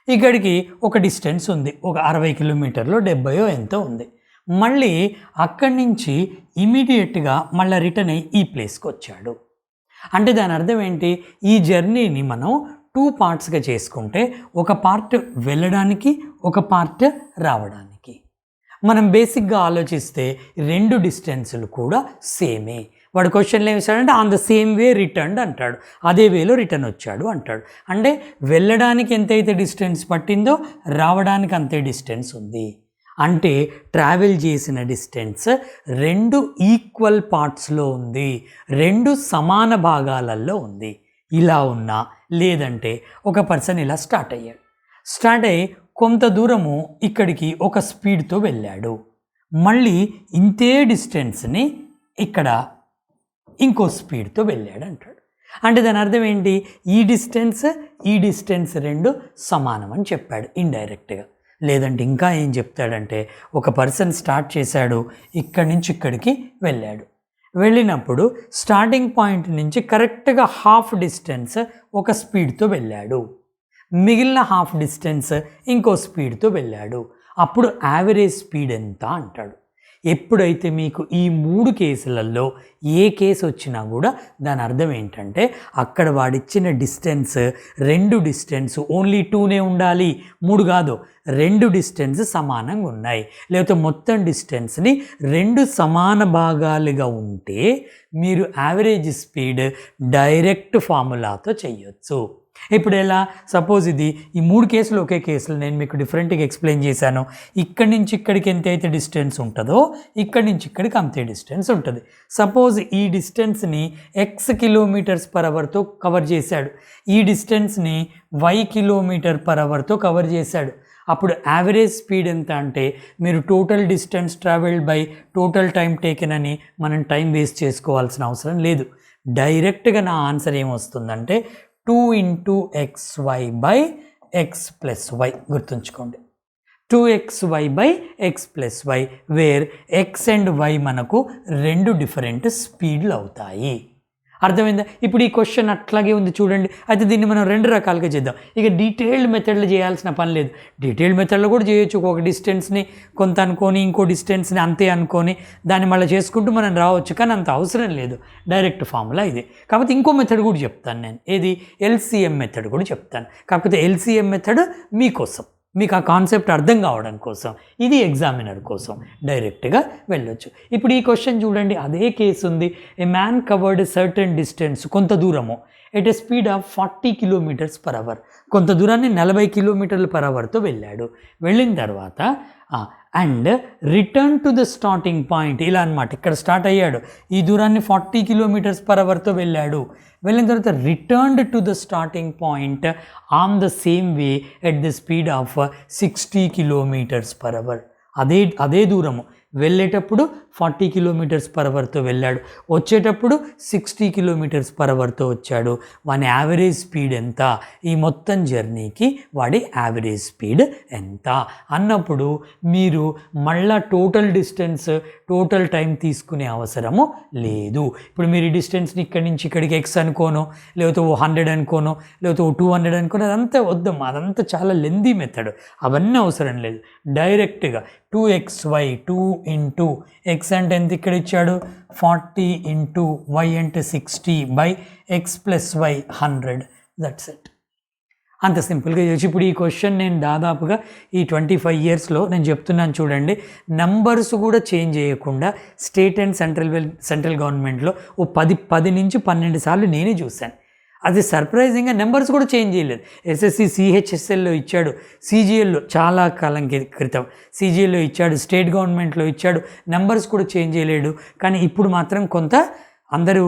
ఇక్కడికి ఒక డిస్టెన్స్ ఉంది, ఒక 60 కిలోమీటర్లో 70 ఎంతో ఉంది. మళ్ళీ అక్కడి నుంచి ఇమీడియట్గా మళ్ళీ రిటర్న్ అయ్యి ఈ ప్లేస్కి వచ్చాడు. అంటే దాని అర్థం ఏంటి? ఈ జర్నీని మనం 2 పార్ట్స్గా చేసుకుంటే ఒక పార్ట్ వెళ్ళడానికి ఒక పార్ట్ రావడానికి. మనం బేసిక్గా ఆలోచిస్తే 2 డిస్టెన్సులు కూడా సేమే. వాడు క్వశ్చన్లో ఏమి ఇస్తాడంటే on the same way returned అంటాడు, అదే వేలో రిటర్న్ వచ్చాడు అంటాడు. అంటే వెళ్ళడానికి ఎంతైతే డిస్టెన్స్ పట్టిందో రావడానికి అంతే డిస్టెన్స్ ఉంది. అంటే ట్రావెల్ చేసిన డిస్టెన్స్ 2 ఈక్వల్ పార్ట్స్లో ఉంది, 2 సమాన భాగాలలో ఉంది. ఇలా ఉన్నా లేదంటే ఒక పర్సన్ ఇలా స్టార్ట్ అయ్యి కొంత దూరము ఇక్కడికి ఒక స్పీడ్తో వెళ్ళాడు, మళ్ళీ ఇంతే డిస్టెన్స్ని ఇక్కడ ఇంకో స్పీడ్తో వెళ్ళాడు అంటాడు. అంటే దాని అర్థం ఏంటి, ఈ డిస్టెన్స్ 2 సమానం అని చెప్పాడు ఇండైరెక్ట్గా. లేదంటే ఇంకా ఏం చెప్తాడంటే ఒక పర్సన్ స్టార్ట్ చేశాడు, ఇక్కడి నుంచి ఇక్కడికి వెళ్ళినప్పుడు స్టార్టింగ్ పాయింట్ నుంచి కరెక్ట్గా హాఫ్ డిస్టెన్స్ ఒక స్పీడ్తో వెళ్ళాడు, మిగిలిన హాఫ్ డిస్టెన్స్ ఇంకో స్పీడ్తో వెళ్ళాడు. అప్పుడు యావరేజ్ స్పీడ్ ఎంత అంటాడు. ఎప్పుడైతే మీకు ఈ 3 కేసులలో ఏ కేసు వచ్చినా కూడా దాని అర్థం ఏంటంటే అక్కడ వాడిచ్చిన డిస్టెన్స్ 2 డిస్టెన్స్ ఓన్లీ 2నే ఉండాలి, 3 కాదు, 2 డిస్టెన్స్ సమానంగా ఉన్నాయి. లేకపోతే మొత్తం డిస్టెన్స్ని 2 సమాన భాగాలుగా ఉంటే మీరు యావరేజ్ స్పీడ్ డైరెక్ట్ ఫార్ములాతో చేయొచ్చు. ఇప్పుడు ఎలా, సపోజ్ ఇది ఈ 3 కేసులు ఒకే కేసులు నేను మీకు డిఫరెంట్గా ఎక్స్ప్లెయిన్ చేశాను. ఇక్కడి నుంచి ఇక్కడికి ఎంతైతే డిస్టెన్స్ ఉంటుందో ఇక్కడి నుంచి ఇక్కడికి అంతే డిస్టెన్స్ ఉంటుంది. సపోజ్ ఈ డిస్టెన్స్ని x km/hతో కవర్ చేశాడు, ఈ డిస్టెన్స్ని y km/hతో కవర్ చేశాడు. అప్పుడు యావరేజ్ స్పీడ్ ఎంత అంటే మీరు total distance travelled by total time taken అని మనం టైం వేస్ట్ చేసుకోవాల్సిన అవసరం లేదు. డైరెక్ట్గా నా ఆన్సర్ ఏమొస్తుందంటే 2 × xy by x plus y. గుర్తుంచుకోండి, 2xy by x plus y, where x and y మనకు 2 డిఫరెంట్ స్పీడ్లు అవుతాయి. అర్థమైందా? ఇప్పుడు ఈ క్వశ్చన్ అట్లాగే ఉంది చూడండి. అయితే దీన్ని మనం 2 రకాలుగా చేద్దాం. ఇక డీటెయిల్డ్ మెథడ్లో చేయాల్సిన పని లేదు, డీటెయిల్డ్ మెథడ్లో కూడా చేయొచ్చు. ఒక డిస్టెన్స్ని కొంత అనుకొని ఇంకో డిస్టెన్స్ని అంతే అనుకొని దాన్ని మళ్ళీ చేసుకుంటూ మనం రావచ్చు, కానీ అంత అవసరం లేదు. డైరెక్ట్ ఫార్ములా ఇది. కాకపోతే ఇంకో మెథడ్ కూడా చెప్తాను నేను, ఏది LCM మెథడ్ కూడా చెప్తాను. కాకపోతే LCM మెథడ్ మీకోసం, మీకు ఆ కాన్సెప్ట్ అర్థం కావడం కోసం, ఇది ఎగ్జామినర్ కోసం డైరెక్ట్గా వెళ్ళొచ్చు. ఇప్పుడు ఈ క్వశ్చన్ చూడండి, అదే కేసు ఉంది. ఏ మ్యాన్ కవర్డ్ సర్టన్ డిస్టెన్స్, కొంత దూరము at a speed of 40 km/h, కొంత దూరాన్ని 40 km/hతో వెళ్ళిన తర్వాత and return to the starting point, ఇలా అనమాట. ఇక్కడ స్టార్ట్ అయ్యాడు, ఈ దూరాన్ని 40 km/hతో వెళ్ళిన తర్వాత returned to the starting point on the same way at the speed of 60 km/h. అదే దూరము వెళ్ళేటప్పుడు 40 km/hతో వెళ్ళాడు, వచ్చేటప్పుడు 60 km/hతో వచ్చాడు. వాని యావరేజ్ స్పీడ్ ఎంత, ఈ మొత్తం జర్నీకి వాడి యావరేజ్ స్పీడ్ ఎంత అన్నప్పుడు మీరు మళ్ళా టోటల్ డిస్టెన్స్ టోటల్ టైం తీసుకునే అవసరము లేదు. ఇప్పుడు మీరు ఈ డిస్టెన్స్ని ఇక్కడి నుంచి ఇక్కడికి x అనుకోను, లేకపోతే 100 అనుకోను, లేకపోతే 200 అనుకోను, అదంతా వద్దాం, అదంతా చాలా లెందీ మెథడ్, అవన్నీ అవసరం లేదు. డైరెక్ట్గా 2xy 2 × x అంటే ఎంత ఇక్కడ ఇచ్చాడు 40 × y అంటే 60 by x plus y 100, that's it. అంత సింపుల్గా చేయొచ్చు. ఇప్పుడు ఈ క్వశ్చన్ నేను దాదాపుగా ఈ 25 ఇయర్స్లో నేను చెప్తున్నాను చూడండి, నంబర్స్ కూడా చేంజ్ చేయకుండా స్టేట్ అండ్ సెంట్రల్ గవర్నమెంట్లో ఓ 10 నుంచి 12 సార్లు నేనే చూశాను. అది సర్ప్రైజింగ్గా నెంబర్స్ కూడా చేంజ్ చేయలేదు. SSC CHSLలో ఇచ్చాడు, CGLలో చాలా కాలం క్రితం CGLలో ఇచ్చాడు, స్టేట్ గవర్నమెంట్లో ఇచ్చాడు, నెంబర్స్ కూడా చేంజ్ చేయలేడు. కానీ ఇప్పుడు మాత్రం కొంత అందరూ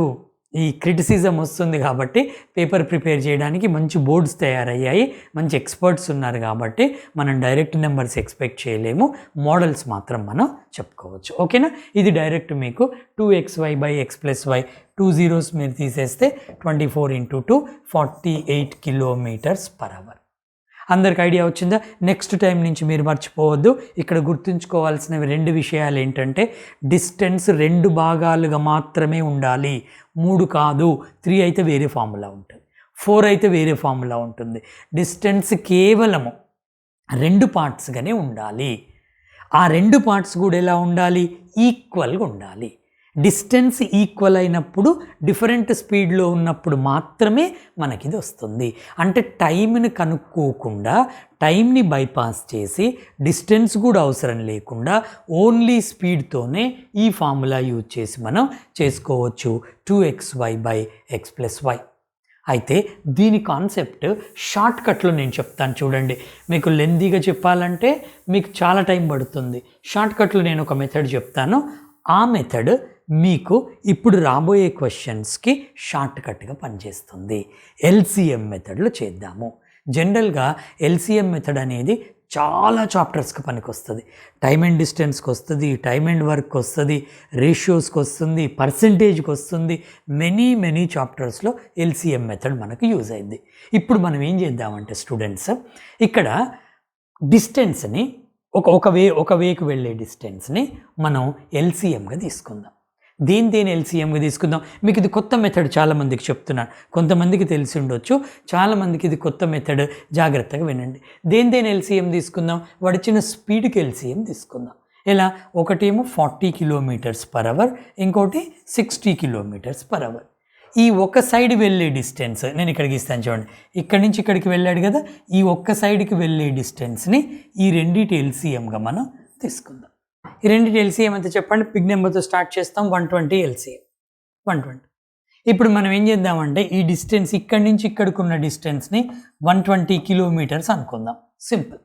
ఈ క్రిటిసిజం వస్తుంది కాబట్టి పేపర్ ప్రిపేర్ చేయడానికి మంచి బోర్డ్స్ తయారయ్యాయి, మంచి ఎక్స్పర్ట్స్ ఉన్నారు కాబట్టి మనం డైరెక్ట్ నెంబర్స్ ఎక్స్పెక్ట్ చేయలేము, మోడల్స్ మాత్రం మనం చెప్పుకోవచ్చు. ఓకేనా? ఇది డైరెక్ట్ మీకు 2xy by x plus y, 2 zeros మీరు తీసేస్తే 24 × 2 48 km/h. అందరికి ఐడియా వచ్చిందా? నెక్స్ట్ టైం నుంచి మీరు మర్చిపోవద్దు, ఇక్కడ గుర్తుంచుకోవాల్సినవి 2 విషయాలు ఏంటంటే డిస్టెన్స్ 2 భాగాలుగా మాత్రమే ఉండాలి, 3 కాదు. 3 అయితే వేరే ఫార్ములా ఉంటుంది, 4 అయితే వేరే ఫార్ములా ఉంటుంది. డిస్టెన్స్ కేవలము 2 పార్ట్స్గానే ఉండాలి. ఆ 2 పార్ట్స్ కూడా ఎలా ఉండాలి? ఈక్వల్గా ఉండాలి. డిస్టెన్స్ ఈక్వల్ అయినప్పుడు డిఫరెంట్ స్పీడ్లో ఉన్నప్పుడు మాత్రమే మనకి ఇది వస్తుంది. అంటే టైంని కనుక్కోకుండా టైంని బైపాస్ చేసి డిస్టెన్స్ కూడా అవసరం లేకుండా ఓన్లీ స్పీడ్తోనే ఈ ఫార్ములా యూజ్ చేసి మనం చేసుకోవచ్చు 2xy/x+y. అయితే దీని కాన్సెప్ట్ షార్ట్ కట్లో నేను చెప్తాను చూడండి. మీకు లెందీగా చెప్పాలంటే మీకు చాలా టైం పడుతుంది. షార్ట్ కట్లో నేను ఒక మెథడ్ చెప్తాను. ఆ మెథడ్ మీకు ఇప్పుడు రాబోయే క్వశ్చన్స్కి షార్ట్ కట్గా పనిచేస్తుంది. ఎల్సిఎం మెథడ్లో చేద్దాము. జనరల్గా ఎల్సిఎం మెథడ్ అనేది చాలా చాప్టర్స్కి పనికి వస్తుంది. టైమ్ అండ్ డిస్టెన్స్కి వస్తుంది, టైమ్ అండ్ వర్క్కి వస్తుంది, రేషియోస్కి వస్తుంది, పర్సంటేజ్కి వస్తుంది. మెనీ చాప్టర్స్లో ఎల్సిఎం మెథడ్ మనకు యూజ్ అయింది. ఇప్పుడు మనం ఏం చేద్దామంటే స్టూడెంట్స్, ఇక్కడ డిస్టెన్స్ని ఒక వేకి వెళ్ళే డిస్టెన్స్ని మనం ఎల్సిఎంగా తీసుకుందాం. దేని ఎల్సిఎంగా తీసుకుందాం. మీకు ఇది కొత్త మెథడ్, చాలామందికి చెప్తున్నాను, కొంతమందికి తెలిసి ఉండొచ్చు, చాలామందికి ఇది కొత్త మెథడ్. జాగ్రత్తగా వినండి. దేని ఎల్సిఎం తీసుకుందాం. వాడు ఇచ్చిన స్పీడ్కి ఎల్సిఎం తీసుకుందాం. ఎలా? ఒకటేమో 40 km/h, ఇంకోటి 60 km/h. ఈ ఒక్క సైడ్ వెళ్ళే డిస్టెన్స్ నేను ఇక్కడికి ఇస్తాను చూడండి. ఇక్కడి నుంచి ఇక్కడికి వెళ్ళాడు కదా, ఈ ఒక్క సైడ్కి వెళ్ళే డిస్టెన్స్ని ఈ రెండింటి ఎల్సిఎంగా మనం తీసుకుందాం. ఈ రెండింటి ఎల్సిఎం అంతా చెప్పండి. బిగ్ నెంబర్తో స్టార్ట్ చేస్తాం. 120 ఎల్సిఎం 120. ఇప్పుడు మనం ఏం చేద్దామంటే ఈ డిస్టెన్స్ ఇక్కడి నుంచి ఇక్కడికి ఉన్న డిస్టెన్స్ని 120 కిలోమీటర్స్ అనుకుందాం. సింపుల్.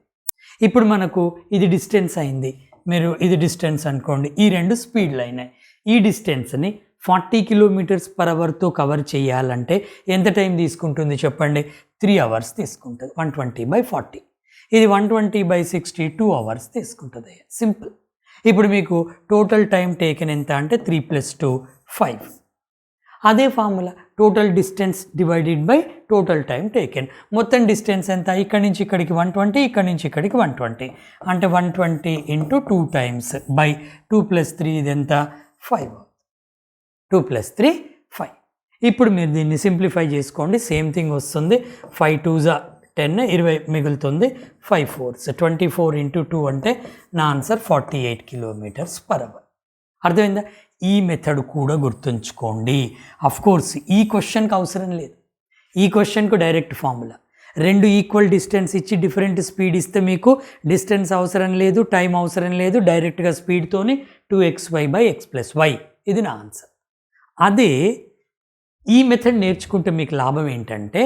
ఇప్పుడు మనకు ఇది డిస్టెన్స్ అయింది, మీరు ఇది డిస్టెన్స్ అనుకోండి. ఈ రెండు స్పీడ్లు అయినాయి. ఈ డిస్టెన్స్ని 40 km/hతో కవర్ చేయాలంటే ఎంత టైం తీసుకుంటుంది చెప్పండి? 3 hours తీసుకుంటుంది. 120/40. ఇది 120/60 2 hours తీసుకుంటుంది. సింపుల్. ఇప్పుడు మీకు టోటల్ టైం టేకెన్ ఎంత అంటే 3 + 2 5. అదే formula total distance divided by total time taken. మొత్తం డిస్టెన్స్ ఎంత? ఇక్కడి నుంచి ఇక్కడికి 120, ఇక్కడి నుంచి ఇక్కడికి 120. అంటే 120 × 2 times బై 2 + 3 ఇది ఎంత? 5. 2 + 3 5. ఇప్పుడు మీరు దీన్ని సింప్లిఫై చేసుకోండి. సేమ్ థింగ్ వస్తుంది. 5 2s 10, 20 మిగులుతుంది. 5 4s 24 × 2 అంటే నా ఆన్సర్ 48 km/h. అర్థమైందా? ఈ మెథడ్ కూడా గుర్తుంచుకోండి. కోర్స్ ఈ క్వశ్చన్కి అవసరం లేదు. ఈ క్వశ్చన్కు డైరెక్ట్ ఫార్ములా. రెండు ఈక్వల్ డిస్టెన్స్ ఇచ్చి డిఫరెంట్ స్పీడ్ ఇస్తే మీకు డిస్టెన్స్ అవసరం లేదు, టైం అవసరం లేదు. డైరెక్ట్గా స్పీడ్తోనే 2xy/x+y. ఇది నా ఆన్సర్. అదే ఈ మెథడ్ నేర్చుకుంటే మీకు లాభం ఏంటంటే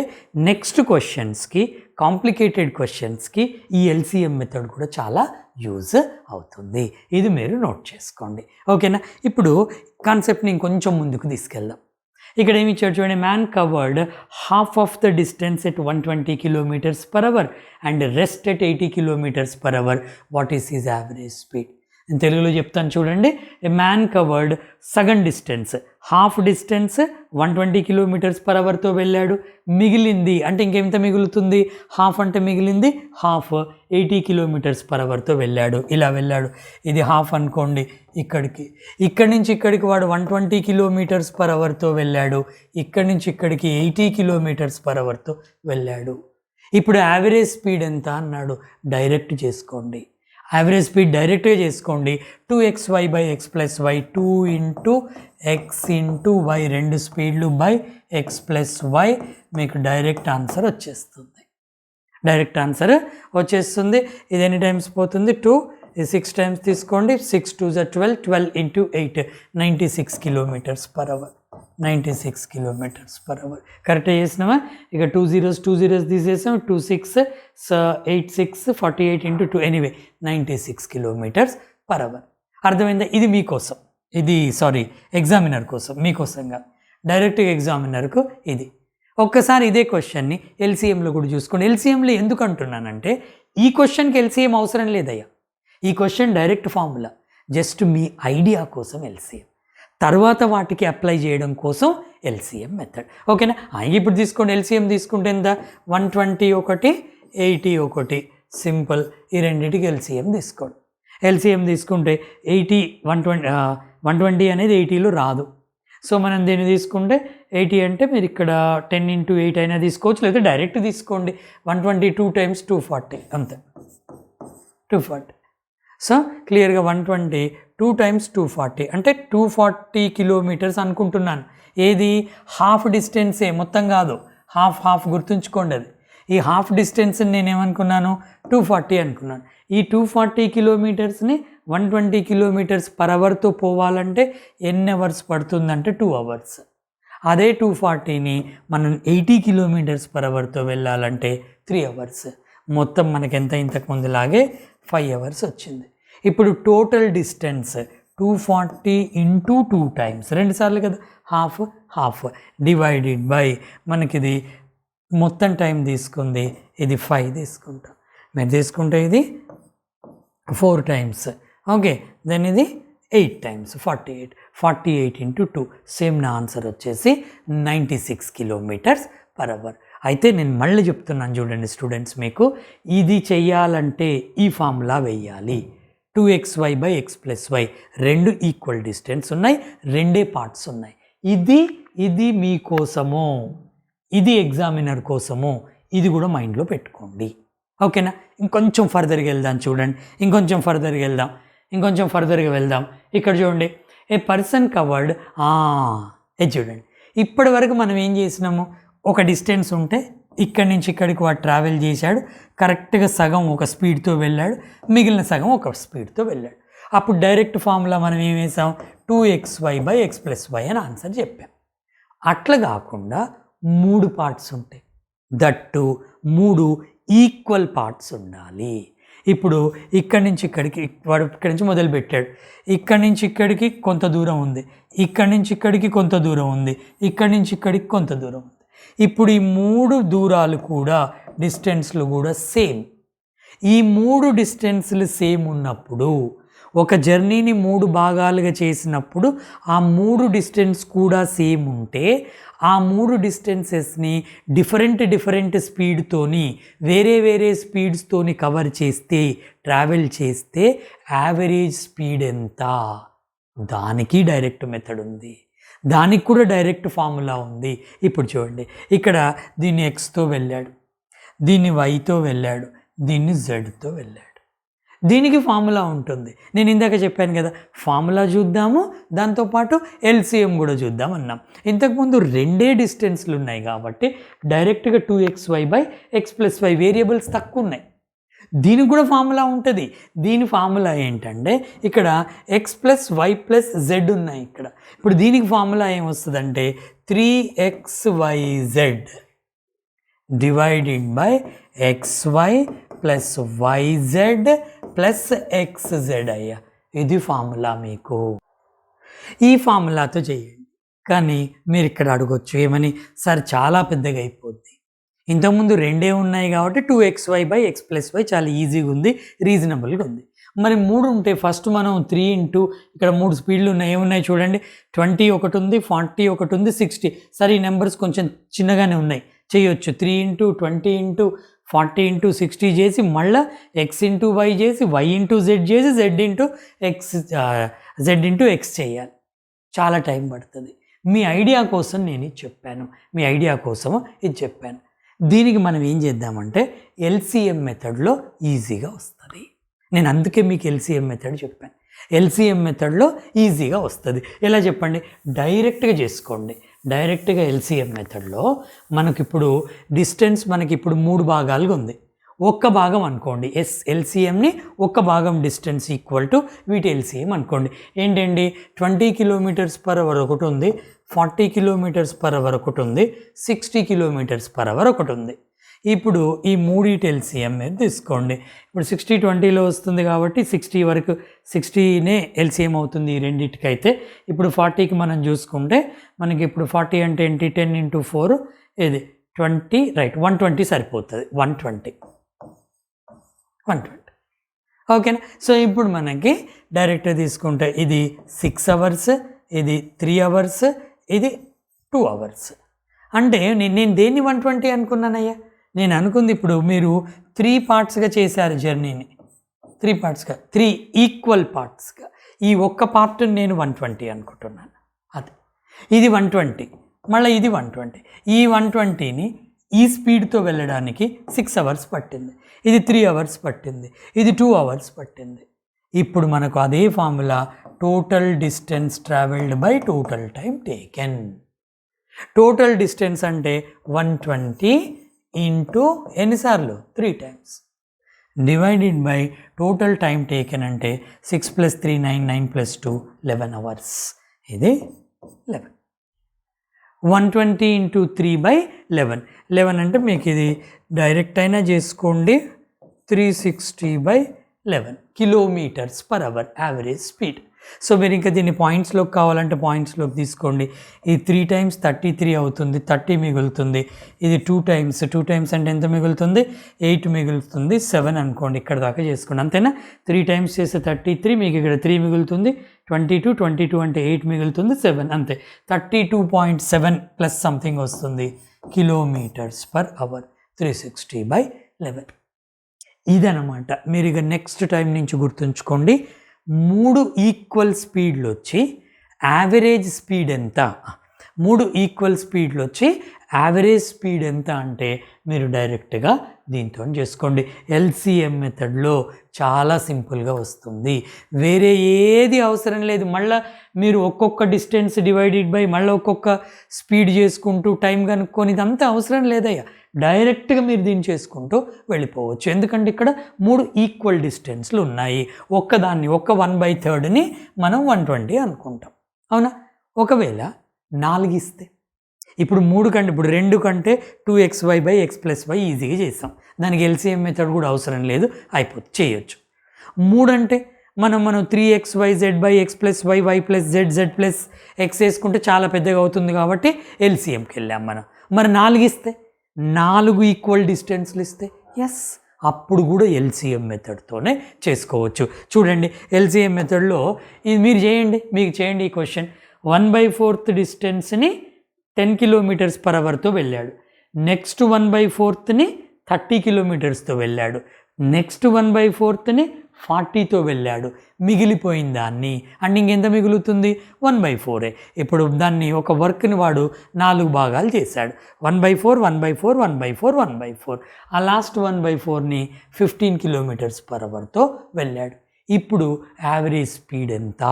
నెక్స్ట్ క్వశ్చన్స్కి, కాంప్లికేటెడ్ క్వశ్చన్స్కి ఈ ఎల్సిఎం మెథడ్ కూడా చాలా యూజ్ అవుతుంది. ఇది మీరు నోట్ చేసుకోండి. ఓకేనా? ఇప్పుడు కాన్సెప్ట్ని ఇంకొంచెం ముందుకు తీసుకెళ్దాం. ఇక్కడ ఏమి ఇచ్చాడు చూడండి. Man covered half of the distance at 120 km/h and rest at 80 km/h. What is his average speed? నేను తెలుగులో చెప్తాను చూడండి. ఏ మ్యాన్ కవర్డ్ సగం డిస్టెన్స్, హాఫ్ డిస్టెన్స్ 120 km/hతో వెళ్ళాడు. మిగిలింది అంటే ఇంకెంత మిగులుతుంది? హాఫ్ అంటే మిగిలింది హాఫ్ 80 km/hతో వెళ్ళాడు. ఇలా వెళ్ళాడు. ఇది హాఫ్ అనుకోండి. ఇక్కడి నుంచి ఇక్కడికి వాడు 120 km/hతో వెళ్ళాడు. ఇక్కడి నుంచి ఇక్కడికి 80 km/hతో వెళ్ళాడు. ఇప్పుడు యావరేజ్ స్పీడ్ ఎంత అన్నాడు? డైరెక్ట్ చేసుకోండి. యావరేజ్ స్పీడ్ డైరెక్ట్గా చేసుకోండి. 2xy/x+y 2 × x × y, రెండు స్పీడ్లు బై x+y. మీకు డైరెక్ట్ ఆన్సర్ వచ్చేస్తుంది. ఇది ఎన్ని టైమ్స్ పోతుంది? 2. ఇది 6 times తీసుకోండి. 6 2s 12, 12 × 8 96 km/h. 96 km/h. కరెక్ట్గా చేసినామా? ఇక 2 zeros తీసేసాం. 2 6 8 6 48 × 2. Anyway 96 km/h. అర్థమైందా? ఇది మీకోసం, ఇది ఎగ్జామినర్ కోసం, మీకోసంగా డైరెక్ట్గా ఎగ్జామినర్కు ఇది. ఒక్కసారి ఇదే క్వశ్చన్ని ఎల్సిఎంలో కూడా చూసుకోండి. ఎల్సిఎంలో ఎందుకు అంటున్నానంటే ఈ క్వశ్చన్కి ఎల్సిఎం అవసరం లేదయ్యా. ఈ క్వశ్చన్ డైరెక్ట్ ఫార్ములా, జస్ట్ మీ ఐడియా కోసం ఎల్సిఎం, తర్వాత వాటికి అప్లై చేయడం కోసం ఎల్సిఎం మెథడ్. ఓకేనా? ఇప్పుడు తీసుకోండి. ఎల్సిఎం తీసుకుంటే ఎంత? 120 ఒకటి, 80 ఒకటి. సింపుల్. ఈ రెండింటికి ఎల్సిఎం తీసుకోండి. ఎల్సిఎం తీసుకుంటే 120 అనేది 80లో రాదు. సో మనం దీన్ని తీసుకుంటే 80 అంటే మీరు ఇక్కడ 10 × 8 అయినా తీసుకోవచ్చు, లేదా డైరెక్ట్ తీసుకోండి. 120 2 times 240 అంతే, 240. సో క్లియర్గా 120 2 × 240 అంటే 240 కిలోమీటర్స్ అనుకుంటున్నాను. ఏది హాఫ్ డిస్టెన్సే, మొత్తం కాదు, హాఫ్ గుర్తుంచుకోండి. అది ఈ హాఫ్ డిస్టెన్స్ని నేనేమనుకున్నాను 240 అనుకున్నాను. ఈ 240 కిలోమీటర్స్ని 120 km/hతో పోవాలంటే ఎన్ని అవర్స్ పడుతుందంటే 2 అవర్స్. అదే 240ని మనం 80 km/hతో వెళ్ళాలంటే 3 అవర్స్. మొత్తం మనకి ఎంత ఇంతకుముందులాగే 5 అవర్స్ వచ్చింది. ఇప్పుడు టోటల్ డిస్టెన్స్ 240 × 2 టైమ్స్, 2 సార్లు కదా, హాఫ్ డివైడెడ్ బై మనకిది మొత్తం టైం తీసుకుంది, ఇది 5 తీసుకుంటాం. మీరు తీసుకుంటే ఇది 4 టైమ్స్, ఓకే. దెన్ ఇది 8 టైమ్స్ 48 × 2. సేమ్ నా ఆన్సర్ వచ్చేసి 96 km/h. అయితే నేను మళ్ళీ చెప్తున్నాను చూడండి స్టూడెంట్స్, మీకు ఇది చెయ్యాలంటే ఈ ఫార్ములా వేయాలి. 2xy/x+y రెండు ఈక్వల్ డిస్టెన్స్ ఉన్నాయి, రెండే పార్ట్స్ ఉన్నాయి. ఇది మీకోసము, ఇది ఎగ్జామినర్ కోసము, ఇది కూడా మైండ్లో పెట్టుకోండి, ఓకేనా. ఇంకొంచెం ఫర్దర్గా వెళ్దాం చూడండి, ఇంకొంచెం ఫర్దర్గా వెళ్దాం. ఇక్కడ చూడండి, ఏ పర్సన్ కవర్డ్, ఇది చూడండి. ఇప్పటి వరకు మనం ఏం చేసినాము, ఒక డిస్టెన్స్ ఉంటే ఇక్కడి నుంచి ఇక్కడికి వాడు ట్రావెల్ చేశాడు, కరెక్ట్గా సగం ఒక స్పీడ్తో వెళ్ళాడు, మిగిలిన సగం ఒక స్పీడ్తో వెళ్ళాడు. అప్పుడు డైరెక్ట్ ఫార్ములా మనం ఏం వేసాం, 2xy/x+y అని ఆన్సర్ చెప్పాం. అట్లా కాకుండా 3 పార్ట్స్ ఉంటాయి, దట్టు 3 ఈక్వల్ పార్ట్స్ ఉండాలి. ఇప్పుడు ఇక్కడి నుంచి ఇక్కడికి వాడు ఇక్కడి నుంచి మొదలుపెట్టాడు, ఇక్కడి నుంచి ఇక్కడికి కొంత దూరం ఉంది, ఇక్కడి నుంచి ఇక్కడికి కొంత దూరం ఉంది, ఇక్కడి నుంచి ఇక్కడికి కొంత దూరం ఉంది. ఇప్పుడు ఈ 3 దూరాలు కూడా డిస్టెన్స్లు కూడా సేమ్. ఈ 3 డిస్టెన్స్లు సేమ్ ఉన్నప్పుడు, ఒక జర్నీని 3 భాగాలుగా చేసినప్పుడు ఆ 3 డిస్టెన్స్ కూడా సేమ్ ఉంటే, ఆ 3 డిస్టెన్సెస్ని డిఫరెంట్ స్పీడ్తోని వేరే స్పీడ్స్తోని కవర్ చేస్తే, ట్రావెల్ చేస్తే యావరేజ్ స్పీడ్ ఎంత, దానికి డైరెక్ట్ మెథడ్ ఉంది, దానికి కూడా డైరెక్ట్ ఫార్ములా ఉంది. ఇప్పుడు చూడండి, ఇక్కడ దీన్ని ఎక్స్తో వెళ్ళాడు, దీన్ని వైతో వెళ్ళాడు, దీన్ని జెడ్తో వెళ్ళాడు. దీనికి ఫార్ములా ఉంటుంది. నేను ఇందాక చెప్పాను కదా, ఫార్ములా చూద్దాము, దాంతోపాటు ఎల్సిఎం కూడా చూద్దాం అన్నాం. ఇంతకుముందు రెండే డిస్టెన్స్లు ఉన్నాయి కాబట్టి డైరెక్ట్గా 2xy/x+y వేరియబుల్స్ తక్కువ ఉన్నాయి. దీనికి కూడా ఫార్ములా ఉంటుంది. దీని ఫార్ములా ఏంటంటే, ఇక్కడ x+y+z ఉన్నాయి ఇక్కడ. ఇప్పుడు దీనికి ఫార్ములా ఏమొస్తుందంటే 3xyz divided by xy + yz + xz అయ్యా. ఇది ఫార్ములా మీకు. ఈ ఫార్ములాతో చేయండి. కానీ మీరు ఇక్కడ అడగొచ్చు ఏమని, సార్ చాలా పెద్దగా అయిపోద్ది, ఇంతకుముందు రెండే ఉన్నాయి కాబట్టి 2xy/x+y చాలా ఈజీగా ఉంది, రీజనబుల్గా ఉంది. మరి 3 ఉంటే ఫస్ట్ మనం 3 × ఇక్కడ 3 స్పీడ్లు ఉన్నాయి, ఏమున్నాయి చూడండి, 20 ఒకటి ఉంది, 40 ఒకటి ఉంది, 60. సరే, ఈ నెంబర్స్ కొంచెం చిన్నగానే ఉన్నాయి, చేయొచ్చు. 3 × 20 × 40 × 60 చేసి మళ్ళీ x × y చేసి y × z చేసి z × x చేయాలి. చాలా టైం పడుతుంది. మీ ఐడియా కోసం నేను ఇది చెప్పాను, మీ ఐడియా కోసము ఇది చెప్పాను. దీనికి మనం ఏం చేద్దామంటే ఎల్సిఎం మెథడ్లో ఈజీగా వస్తుంది. నేను అందుకే మీకు ఎల్సిఎం మెథడ్ చెప్పాను. ఎల్సిఎం మెథడ్లో ఈజీగా వస్తుంది. ఎలా చెప్పండి, డైరెక్ట్గా చేసుకోండి. డైరెక్ట్గా ఎల్సిఎం మెథడ్లో మనకిప్పుడు డిస్టెన్స్ మనకిప్పుడు 3 భాగాలుగా ఉంది. ఒక్క భాగం అనుకోండి, ఎల్సిఎంని ఒక్క భాగం డిస్టెన్స్ ఈక్వల్ టు వీటి ఎల్సిఎం అనుకోండి. ఏంటండి, 20 km/h ఒకటి ఉంది, 40 km/h ఒకటి ఉంది, 60 km/h ఒకటి ఉంది. ఇప్పుడు ఈ 3 ఎల్సిఎం మీద తీసుకోండి. ఇప్పుడు 60-20లో వస్తుంది కాబట్టి 60 వరకు 60నే ఎల్సిఎం అవుతుంది ఈ రెండింటికైతే. ఇప్పుడు 40కి మనం చూసుకుంటే మనకి ఇప్పుడు 40 అంటే ఏంటి, 10 × 4 ఇది 20, రైట్, 120 సరిపోతుంది. 120 ఓకేనా. సో ఇప్పుడు మనకి డైరెక్ట్గా తీసుకుంటే ఇది 6 అవర్స్, ఇది 3 అవర్స్, ఇది 2 అవర్స్. అంటే నేను దేన్ని 120 అనుకున్నానయ్యా, నేను అనుకుంది ఇప్పుడు మీరు 3 పార్ట్స్గా చేశారు జర్నీని, 3 పార్ట్స్గా, 3 ఈక్వల్ పార్ట్స్గా. ఈ ఒక్క పార్ట్ నేను 120 అనుకుంటున్నాను. అది ఇది 120, మళ్ళీ ఇది 120. ఈ 120ని ఈ స్పీడ్తో వెళ్ళడానికి 6 అవర్స్ పట్టింది, ఇది 3 అవర్స్ పట్టింది, ఇది 2 అవర్స్ పట్టింది. ఇప్పుడు మనకు అదే formula total distance travelled by total time taken. Total distance అంటే 120 ఇంటూ ఎన్నిసార్లు 3 times divided by total time taken అంటే 6 + 3 9, 9 + 2 11 అవర్స్. ఇది 11. 120 ఇంటూ 3/11. 11 అంటే మీకు ఇది డైరెక్ట్ అయినా చేసుకోండి. 360/11 km/h యావరేజ్ స్పీడ్. సో మీరు ఇంకా దీన్ని పాయింట్స్లోకి కావాలంటే పాయింట్స్లోకి తీసుకోండి. ఇది 3 టైమ్స్ 33 అవుతుంది, 30 మిగులుతుంది. ఇది 2 టైమ్స్ అంటే ఎంత మిగులుతుంది? 8 మిగులుతుంది. 7 అనుకోండి, ఇక్కడ దాకా చేసుకోండి, అంతేనా? 3 టైమ్స్ చేస్తే 33, మీకు ఇక్కడ 3 మిగులుతుంది. 22 అంటే 8 మిగులుతుంది, 7 అంతే. 32.7 ప్లస్ సంథింగ్ వస్తుంది km/h 360/11. ఇదనమాట. మీరు ఇక నెక్స్ట్ టైం నుంచి గుర్తుంచుకోండి. 3 ఈక్వల్ స్పీడ్లు వచ్చి యావరేజ్ స్పీడ్ ఎంత? 3 ఈక్వల్ స్పీడ్లు వచ్చి యావరేజ్ స్పీడ్ ఎంత అంటే మీరు డైరెక్ట్గా దీంతో చేసుకోండి. ఎల్సిఎం మెథడ్లో చాలా సింపుల్గా వస్తుంది. వేరే ఏది అవసరం లేదు. మళ్ళీ మీరు ఒక్కొక్క డిస్టెన్స్ డివైడెడ్ బై మళ్ళీ ఒక్కొక్క స్పీడ్ చేసుకుంటూ టైం కనుక్కొని ఇదంతా అవసరం లేదయ్యా. డైరెక్ట్గా మీరు దీన్ని చేసుకుంటూ వెళ్ళిపోవచ్చు. ఎందుకంటే ఇక్కడ 3 ఈక్వల్ డిస్టెన్స్లు ఉన్నాయి. ఒక్కదాన్ని 1/3ని మనం 120 అనుకుంటాం, అవునా? ఒకవేళ 4 ఇస్తే ఇప్పుడు 3 కంటే ఇప్పుడు 2 కంటే 2xy/x+y ఈజీగా చేస్తాం. దానికి ఎల్సిఎం మెథడ్ కూడా అవసరం లేదు, అయిపోతుంది, చేయొచ్చు. 3 అంటే మనం 3xyz/x+y y+z+x వేసుకుంటే చాలా పెద్దగా అవుతుంది కాబట్టి ఎల్సిఎంకి వెళ్ళాం మనం. మరి 4 ఇస్తే 4 ఈక్వల్ డిస్టెన్స్లు ఇస్తే ఎస్, అప్పుడు కూడా ఎల్సిఎం మెథడ్తోనే చేసుకోవచ్చు. చూడండి, ఎల్సిఎం మెథడ్లో ఇది మీరు చేయండి, మీకు చేయండి ఈ క్వశ్చన్. 1/4 డిస్టెన్స్ని 10 km/hతో వెళ్ళాడు. నెక్స్ట్ 1/4ని 30 km/hతో వెళ్ళాడు. నెక్స్ట్ 1/4ని 40తో వెళ్ళాడు. మిగిలిపోయిన దాన్ని అండ్ ఇంకెంత మిగులుతుంది? 1/4. ఇప్పుడు దాన్ని ఒక వర్క్ని వాడు 4 భాగాలు చేశాడు. 1/4, 1/4, 1/4, 1/4. ఆ లాస్ట్ 1/4ని 15 km/hతో వెళ్ళాడు. ఇప్పుడు యావరేజ్ స్పీడ్ ఎంత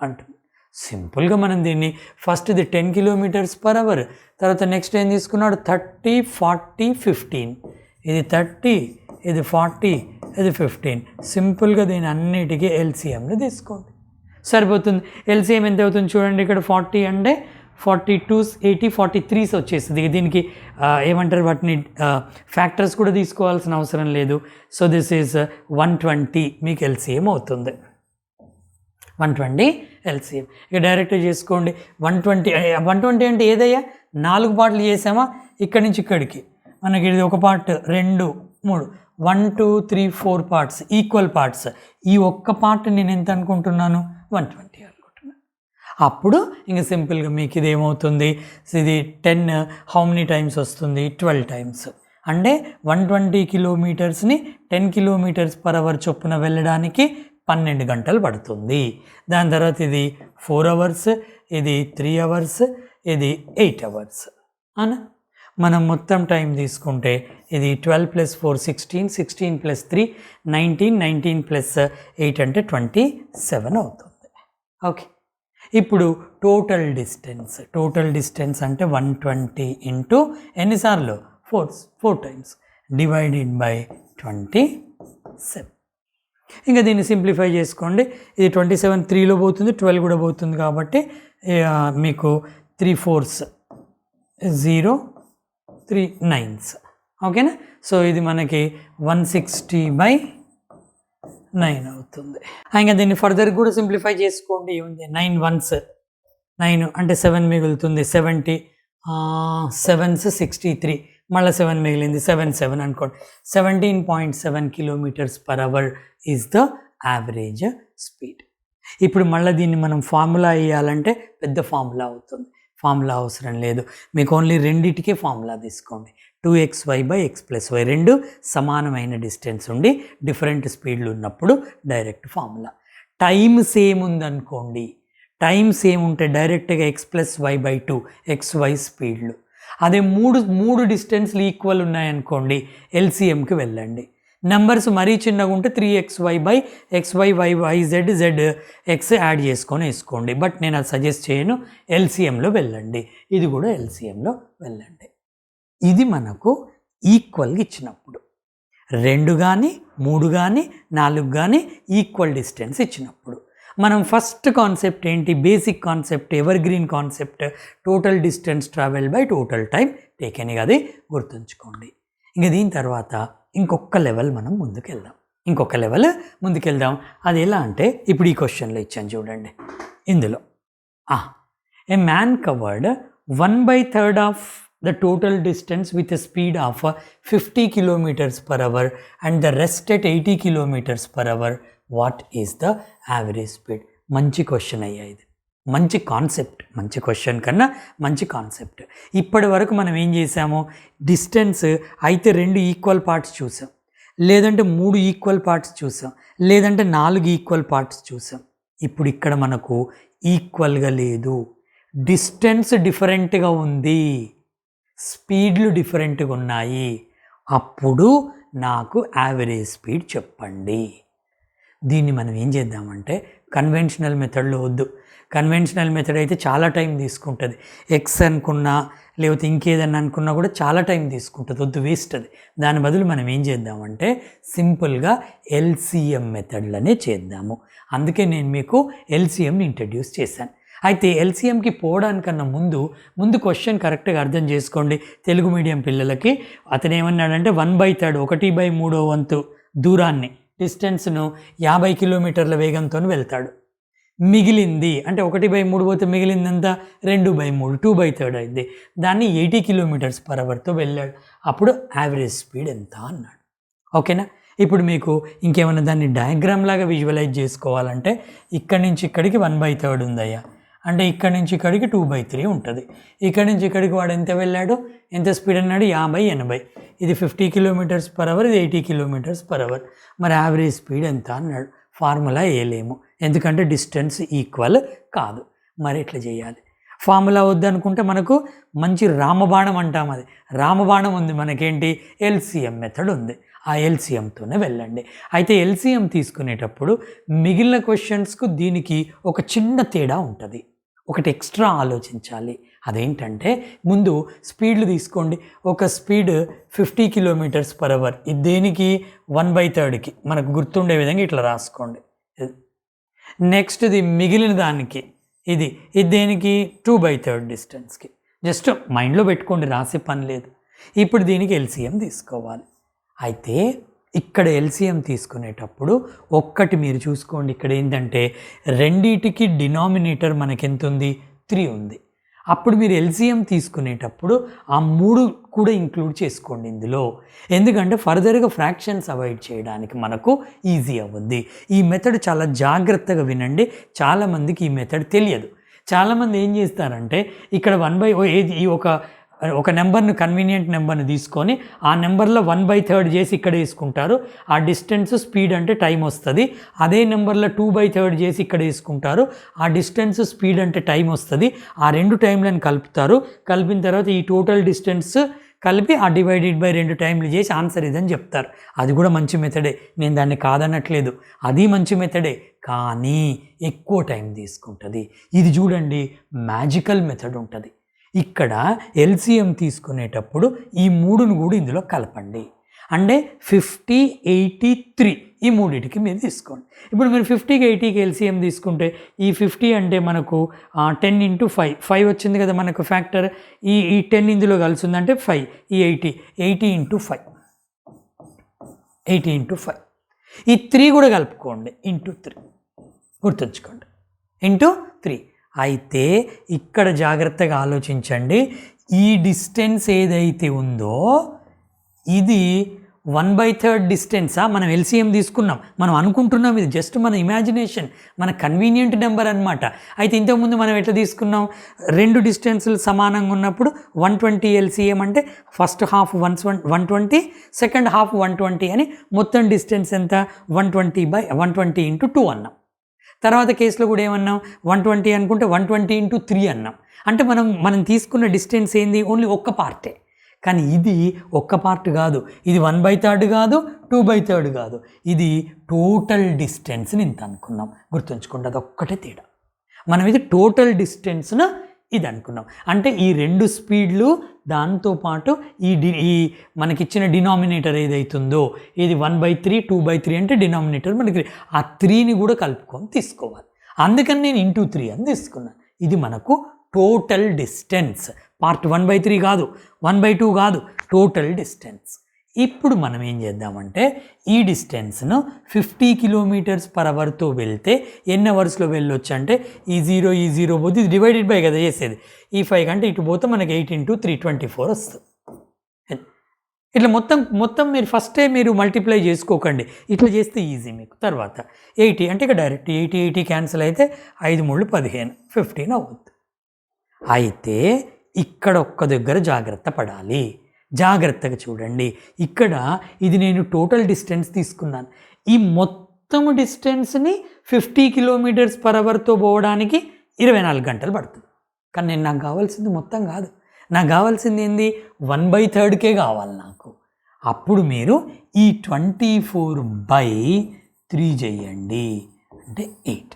అంటుంది. సింపుల్గా మనం దీన్ని ఫస్ట్ ఇది 10 km/h, తర్వాత నెక్స్ట్ ఏం తీసుకున్నాడు? 30, 40, 15. ఇది 30, ఇది 40, ఇది 15. సింపుల్గా దీని అన్నిటికీ ఎల్సిఎంని తీసుకోండి, సరిపోతుంది. ఎల్సిఎం ఎంత అవుతుంది చూడండి. ఇక్కడ 40 అంటే 42s 80 43s వచ్చేస్తుంది. దీనికి ఏమంటారు వాటిని ఫ్యాక్టర్స్ కూడా తీసుకోవాల్సిన అవసరం లేదు. సో దిస్ ఈజ్ 120 మీకు ఎల్సిఎం అవుతుంది. 120 ఎల్సిఎం ఇక డైరెక్ట్ చేసుకోండి. 120 అంటే ఏదయ్యా? 4 పార్ట్లు చేసామా? ఇక్కడి నుంచి ఇక్కడికి మనకి ఇది ఒక పార్ట్, 2, 3, 1 2 3 4 పార్ట్స్, ఈక్వల్ పార్ట్స్. ఈ ఒక్క పార్ట్ నేను ఎంత అనుకుంటున్నాను? 120 అనుకుంటున్నాను. అప్పుడు ఇంక సింపుల్గా మీకు ఇది ఏమవుతుంది? ఇది 10 హౌ మెనీ టైమ్స్ వస్తుంది? 12 టైమ్స్. అంటే 120 కిలోమీటర్స్ని 10 km/h చొప్పున వెళ్ళడానికి 12 గంటలు పడుతుంది. దాని తర్వాత ఇది 4 అవర్స్, ఇది 3 అవర్స్, ఇది 8 అవర్స్. అవునా? మనం మొత్తం టైం తీసుకుంటే ఇది 12 + 4 16, 16 + 3 19, 19 + 8 అంటే 27 అవుతుంది. ఓకే, ఇప్పుడు టోటల్ డిస్టెన్స్ అంటే 120 ఇంటూ ఎన్నిసార్లు? 4 టైమ్స్ డివైడెడ్ బై 27. ఇంకా దీన్ని సింప్లిఫై చేసుకోండి. ఇది 27 3లో పోతుంది, 12 కూడా పోతుంది కాబట్టి మీకు 3 4s 0 3 9s. ఓకేనా? సో ఇది మనకి 160/9 అవుతుంది. ఇంకా దీన్ని ఫర్దర్ కూడా సింప్లిఫై చేసుకోండి. ఏముంది? 9 1s 9 అంటే 7 మిగులుతుంది. 70 7s 63, మళ్ళీ 7 మిగిలింది, 7 అనుకోండి. 17.7 km/h is the average speed. ఇప్పుడు మళ్ళీ దీన్ని మనం ఫార్ములా వేయాలంటే పెద్ద ఫార్ములా అవుతుంది. ఫార్ములా అవసరం లేదు, మీకు ఓన్లీ రెండిటికే ఫార్ములా తీసుకోండి. 2xy/x+y రెండు సమానమైన డిస్టెన్స్ ఉండి డిఫరెంట్ స్పీడ్లు ఉన్నప్పుడు డైరెక్ట్ ఫార్ములా. టైం సేమ్ ఉందనుకోండి, టైం సేమ్ ఉంటే డైరెక్ట్గా x+y/2 xy స్పీడ్లు. అదే మూడు డిస్టెన్స్లు ఈక్వల్ ఉన్నాయనుకోండి, ఎల్సిఎంకి వెళ్ళండి. నెంబర్స్ మరీ చిన్నగా ఉంటే 3xy/xy/yz యాడ్ చేసుకొని వేసుకోండి. బట్ నేను అది సజెస్ట్ చేయను. ఎల్సిఎంలో వెళ్ళండి. ఇది కూడా ఎల్సిఎంలో వెళ్ళండి. ఇది మనకు ఈక్వల్గా ఇచ్చినప్పుడు 2 కానీ 3 కానీ 4 కానీ ఈక్వల్ డిస్టెన్స్ ఇచ్చినప్పుడు మనం ఫస్ట్ కాన్సెప్ట్ ఏంటి? Basic concept, ever green concept, total distance travel by total time taken. అది గుర్తుంచుకోండి. ఇంకా దీని తర్వాత ఇంకొక లెవెల్ మనం ముందుకెళ్దాం. అది ఎలా అంటే ఇప్పుడు ఈ క్వశ్చన్లో ఇచ్చాను చూడండి. ఇందులో ఏ man covered 1/3 of the total distance with a speed of 50 kilometers per hour and the rest at 80 kilometers per hour. What is the average speed? మంచి క్వశ్చన్ అయ్యా ఇది. మంచి కాన్సెప్ట్. మంచి క్వశ్చన్ కన్నా మంచి కాన్సెప్ట్. ఇప్పటి వరకు మనం ఏం చేసాము? డిస్టెన్స్ అయితే 2 ఈక్వల్ పార్ట్స్ చూసాం, లేదంటే 3 ఈక్వల్ పార్ట్స్ చూసాం, లేదంటే 4 ఈక్వల్ పార్ట్స్ చూసాం. ఇప్పుడు ఇక్కడ మనకు ఈక్వల్గా లేదు, డిస్టెన్స్ డిఫరెంట్గా ఉంది, స్పీడ్లు డిఫరెంట్గా ఉన్నాయి. అప్పుడు నాకు యావరేజ్ స్పీడ్ చెప్పండి. దీన్ని మనం ఏం చేద్దామంటే కన్వెన్షనల్ మెథడ్లో వద్దు. కన్వెన్షనల్ మెథడ్ అయితే చాలా టైం తీసుకుంటుంది. ఎక్స్ అనుకున్నా లేకపోతే ఇంకేదన్నా అనుకున్నా కూడా చాలా టైం తీసుకుంటుంది, వద్దు, వేస్ట్ అది. దాని బదులు మనం ఏం చేద్దామంటే సింపుల్గా ఎల్సిఎం మెథడ్లనే చేద్దాము. అందుకే నేను మీకు ఎల్సిఎంని ఇంట్రడ్యూస్ చేశాను. అయితే ఎల్సిఎంకి పోవడానికన్నా ముందు క్వశ్చన్ కరెక్ట్గా అర్థం చేసుకోండి. తెలుగు మీడియం పిల్లలకి అతను ఏమన్నాడంటే 1/3 1/3 వంతు దూరాన్ని, డిస్టెన్స్ను 50 కిలోమీటర్ల వేగంతో వెళ్తాడు. మిగిలింది అంటే 1/3 పోతే మిగిలిందంతా 2/3 2/3 అయింది. దాన్ని 80 కిలోమీటర్స్ పర్ అవర్తో వెళ్ళాడు. అప్పుడు యావరేజ్ స్పీడ్ ఎంత అన్నాడు. ఓకేనా? ఇప్పుడు మీకు ఇంకేమైనా దాన్ని డయాగ్రామ్ లాగా విజువలైజ్ చేసుకోవాలంటే ఇక్కడి నుంచి ఇక్కడికి 1/3 ఉందయ్యా అంటే ఇక్కడి నుంచి ఇక్కడికి 2/3 ఉంటుంది. ఇక్కడి నుంచి ఇక్కడికి వాడు ఎంత వెళ్ళాడు, ఎంత స్పీడ్ అన్నాడు? 50-80. ఇది 50 కిలోమీటర్స్ పర్ అవర్, ఇది 80 కిలోమీటర్స్ పర్ అవర్. మరి యావరేజ్ స్పీడ్ ఎంత అన్నాడు? ఫార్ములా వేయలేము, ఎందుకంటే డిస్టెన్స్ ఈక్వల్ కాదు. మరి ఎట్లా చేయాలి? ఫార్ములా వద్దనుకుంటే మనకు మంచి రామబాణం అంటాం, అది రామబాణం ఉంది. మనకేంటి? ఎల్సిఎం మెథడ్ ఉంది. ఆ ఎల్సిఎంతోనే వెళ్ళండి. అయితే ఎల్సిఎం తీసుకునేటప్పుడు మిగిలిన క్వశ్చన్స్కు దీనికి ఒక చిన్న తేడా ఉంటుంది, ఒకటి ఎక్స్ట్రా ఆలోచించాలి. అదేంటంటే ముందు స్పీడ్లు తీసుకోండి. ఒక స్పీడ్ 50 కిలోమీటర్స్ పర్ అవర్, ఇది దేనికి? 1/3కి. మనకు గుర్తుండే విధంగా ఇట్లా రాసుకోండి. నెక్స్ట్ ఇది మిగిలిన దానికి, ఇది దేనికి? 2/3 డిస్టెన్స్కి. జస్ట్ మైండ్లో పెట్టుకోండి, రాసే పని లేదు. ఇప్పుడు దీనికి ఎల్సిఎం తీసుకోవాలి. అయితే ఇక్కడ ఎల్సిఎం తీసుకునేటప్పుడు ఒక్కటి మీరు చూసుకోండి. ఇక్కడ ఏంటంటే రెండిటికి డినామినేటర్ మనకి ఎంత ఉంది? 3 ఉంది. అప్పుడు మీరు ఎల్సిఎం తీసుకునేటప్పుడు ఆ 3 కూడా ఇంక్లూడ్ చేసుకోండి ఇందులో. ఎందుకంటే ఫర్దర్గా ఫ్రాక్షన్స్ అవాయిడ్ చేయడానికి మనకు ఈజీ అవుద్ది. ఈ మెథడ్ చాలా జాగ్రత్తగా వినండి. చాలామందికి ఈ మెథడ్ తెలియదు. చాలామంది ఏం చేస్తారంటే ఇక్కడ ఒక నెంబర్ను, కన్వీనియంట్ నెంబర్ని తీసుకొని ఆ నెంబర్లో 1/3 చేసి ఇక్కడ వేసుకుంటారు. ఆ డిస్టెన్స్ స్పీడ్ అంటే టైం వస్తుంది. అదే నెంబర్లో 2/3 చేసి ఇక్కడ వేసుకుంటారు. ఆ డిస్టెన్స్ స్పీడ్ అంటే టైం వస్తుంది. ఆ 2 టైంలను కలుపుతారు. కలిపిన తర్వాత ఈ టోటల్ డిస్టెన్స్ కలిపి ఆ డివైడెడ్ బై 2 టైంలు చేసి ఆన్సర్ ఇదని చెప్తారు. అది కూడా మంచి మెథడే, నేను దాన్ని కాదనట్లేదు, అది మంచి మెథడే, కానీ ఎక్కువ టైం తీసుకుంటుంది. ఇది చూడండి, మ్యాజికల్ మెథడ్ ఉంటుంది. ఇక్కడ ఎల్సిఎం తీసుకునేటప్పుడు ఈ 3ను కూడా ఇందులో కలపండి. అంటే 50, 83 ఈ 3టికి మీరు తీసుకోండి. ఇప్పుడు మీరు 50కి 80కి ఎల్సిఎం తీసుకుంటే ఈ 50 అంటే మనకు 10 × 5 వచ్చింది కదా మనకు ఫ్యాక్టర్. ఈ 10 ఇందులో కలిసిందంటే 5, ఈ 80 × 5 80 × 5. ఈ 3 కూడా కలుపుకోండి, × 3 గుర్తుంచుకోండి, × 3. అయితే ఇక్కడ జాగ్రత్తగా ఆలోచించండి. ఈ డిస్టెన్స్ ఏదైతే ఉందో ఇది 1/3 డిస్టెన్సా? మనం ఎల్సిఎం తీసుకున్నాం, మనం అనుకుంటున్నాం ఇది జస్ట్ మన ఇమాజినేషన్, మన కన్వీనియంట్ నెంబర్ అనమాట. అయితే ఇంతకుముందు మనం ఎట్లా తీసుకున్నాం? 2 డిస్టెన్సులు సమానంగా ఉన్నప్పుడు 120 ఎల్సిఎం అంటే ఫస్ట్ హాఫ్ 120, సెకండ్ హాఫ్ 120 అని మొత్తం డిస్టెన్స్ ఎంత? 120 × 2 అన్నాం. తర్వాత కేసులో కూడా ఏమన్నాం? 120 అనుకుంటే 120 × 3 అన్నాం. అంటే మనం తీసుకున్న డిస్టెన్స్ ఏంది? ఓన్లీ ఒక్క పార్టే. కానీ ఇది ఒక్క పార్ట్ కాదు, ఇది 1/3 కాదు, 2/3 కాదు, ఇది టోటల్ డిస్టెన్స్ని ఇంత అనుకున్నాం. గుర్తుంచుకోండి, అది ఒక్కటే తేడా. మనం ఇది టోటల్ డిస్టెన్స్ను ఇది అనుకున్నాం. అంటే ఈ 2 స్పీడ్లు దాంతోపాటు ఈ మనకిచ్చిన డినామినేటర్ ఏదైతుందో ఇది 1/3 2/3 అంటే డినామినేటర్ మనకి ఆ 3ని కూడా కలుపుకొని తీసుకోవాలి. అందుకని నేను ఇంటూ 3 అని తీసుకున్నాను. ఇది మనకు టోటల్ డిస్టెన్స్. పార్ట్ 1/3 కాదు, 1/2 కాదు, టోటల్ డిస్టెన్స్. ఇప్పుడు మనం ఏం చేద్దామంటే ఈ డిస్టెన్స్ను 50 km/hతో వెళ్తే ఎన్ని అవర్స్లో వెళ్ళొచ్చు అంటే ఈ 0 పోతే ఇది డివైడెడ్ బై కదా చేసేది. ఈ 5 కంటే ఇటు పోతే మనకి 8 × 3 24 వస్తుంది. ఇట్లా మొత్తం మీరు ఫస్టే మీరు మల్టిప్లై చేసుకోకండి, ఇట్లా చేస్తే ఈజీ మీకు. తర్వాత 80 అంటే ఇక డైరెక్ట్ 80 క్యాన్సిల్ అయితే 5 3 15 15 అవుతుంది. అయితే ఇక్కడ ఒక్క దగ్గర జాగ్రత్త పడాలి. జాగ్రత్తగా చూడండి, ఇక్కడ ఇది నేను టోటల్ డిస్టెన్స్ తీసుకున్నాను. ఈ మొత్తం డిస్టెన్స్ని 50 km/hతో పోవడానికి 24 గంటలు పడుతుంది. కానీ నాకు కావాల్సింది మొత్తం కాదు, నాకు కావాల్సింది ఏంది 1/3కే కావాలి నాకు. అప్పుడు మీరు ఈ 24/3 చేయండి, అంటే 8.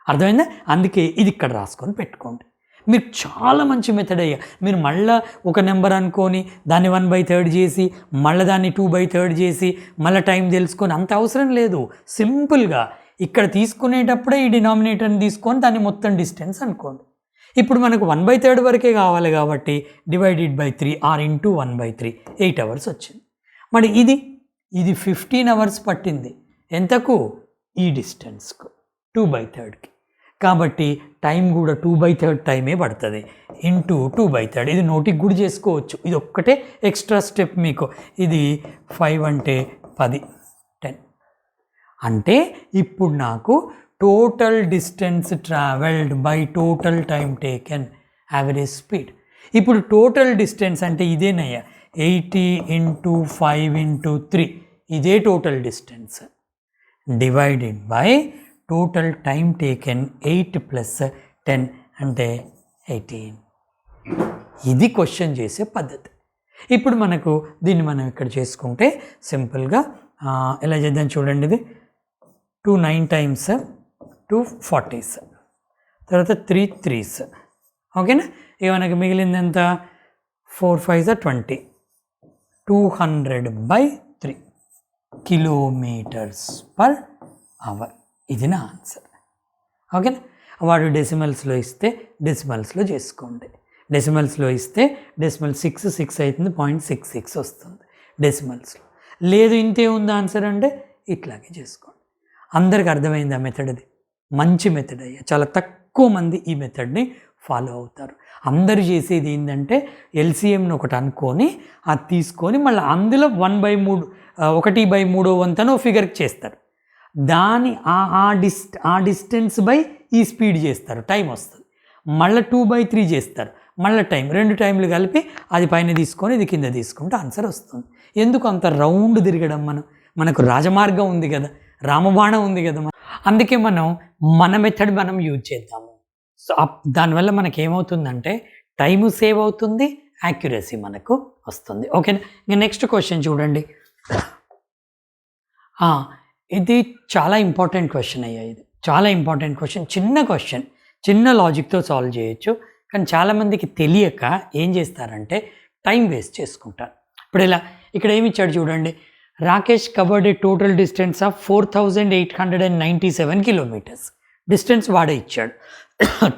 అర్థమైందా? అందుకే ఇది ఇక్కడ రాసుకొని పెట్టుకోండి. మీరు చాలా మంచి మెథడ్ అయ్యా. మీరు మళ్ళీ ఒక నెంబర్ అనుకొని దాన్ని 1/3 చేసి మళ్ళీ దాన్ని 2/3 చేసి మళ్ళీ టైం తెలుసుకొని అంత అవసరం లేదు. సింపుల్గా ఇక్కడ తీసుకునేటప్పుడే ఈ డినామినేటర్ని తీసుకొని దాన్ని మొత్తం డిస్టెన్స్ అనుకోండి. ఇప్పుడు మనకు 1/3 వరకే కావాలి కాబట్టి divided by 3 or into 1/3 8 hours వచ్చింది. మరి ఇది 15 అవర్స్ పట్టింది ఎంతకు? ఈ డిస్టెన్స్కు 2/3కి. కాబట్టి టైం కూడా 2/3 టైమే పడుతుంది ఇంటూ 2/3. ఇది నోటికి కూడా చేసుకోవచ్చు, ఇది ఒక్కటే ఎక్స్ట్రా స్టెప్ మీకు. ఇది 5 అంటే 10 10 అంటే ఇప్పుడు నాకు total distance travelled by total time taken average speed. ఇప్పుడు టోటల్ డిస్టెన్స్ అంటే ఇదేనయ్యా, 80 × 5 × 3 ఇదే total distance divided by total time taken 8 + 10 అంటే 18. ఇది క్వశ్చన్ చేసే పద్ధతి. ఇప్పుడు మనకు దీన్ని మనం ఇక్కడ చేసుకుంటే సింపుల్గా ఎలా చేద్దాం చూడండి. ఇది 2 9 టైమ్స్ 2 40s, తర్వాత 3 3s, ఓకేనా? ఇక మనకి మిగిలింది ఎంత? 4 5s 20, 200/3 km/h. ఇది నా ఆన్సర్, ఓకేనా? వాడు డెసిమల్స్లో ఇస్తే డెసిమల్స్లో చేసుకోండి. డెసిమల్స్లో ఇస్తే డెసిమల్ 6 అవుతుంది, 0.66 వస్తుంది డెసిమల్స్లో. లేదు ఇంతే ఉంది ఆన్సర్ అంటే ఇట్లాగే చేసుకోండి. అందరికి అర్థమైంది ఆ మెథడ్. అది మంచి మెథడ్ అయ్యా. చాలా తక్కువ మంది ఈ మెథడ్ని ఫాలో అవుతారు. అందరు చేసేది ఏంటంటే ఎల్సిఎంని ఒకటి అనుకొని అది తీసుకొని మళ్ళీ అందులో 1/3 వంతన ఫిగర్కి చేస్తారు. దాని ఆ డిస్టెన్స్ బై ఈ స్పీడ్ చేస్తారు, టైం వస్తుంది. మళ్ళీ 2/3 చేస్తారు, మళ్ళీ టైం, 2 టైంలు కలిపి అది పైన తీసుకొని ఇది కింద తీసుకుంటే ఆన్సర్ వస్తుంది. ఎందుకు అంత రౌండ్ తిరగడం? మనకు రాజమార్గం ఉంది కదా, రామబాణం ఉంది కదా. అందుకే మన మెథడ్ మనం యూజ్ చేద్దాము. సో దానివల్ల మనకి ఏమవుతుందంటే టైము సేవ్ అవుతుంది, యాక్యురసీ మనకు వస్తుంది. ఓకేనా? ఇంకా నెక్స్ట్ క్వశ్చన్ చూడండి. ఇది చాలా ఇంపార్టెంట్ క్వశ్చన్ అయ్యా. ఇది చాలా ఇంపార్టెంట్ క్వశ్చన్. చిన్న క్వశ్చన్, చిన్న లాజిక్తో సాల్వ్ చేయొచ్చు. కానీ చాలామందికి తెలియక ఏం చేస్తారంటే టైం వేస్ట్ చేసుకుంటారు. ఇప్పుడు ఇలా ఇక్కడ ఏమి ఇచ్చాడు చూడండి. Rakesh covered a total distance of 4897 kilometres. Distance వాడే ఇచ్చాడు.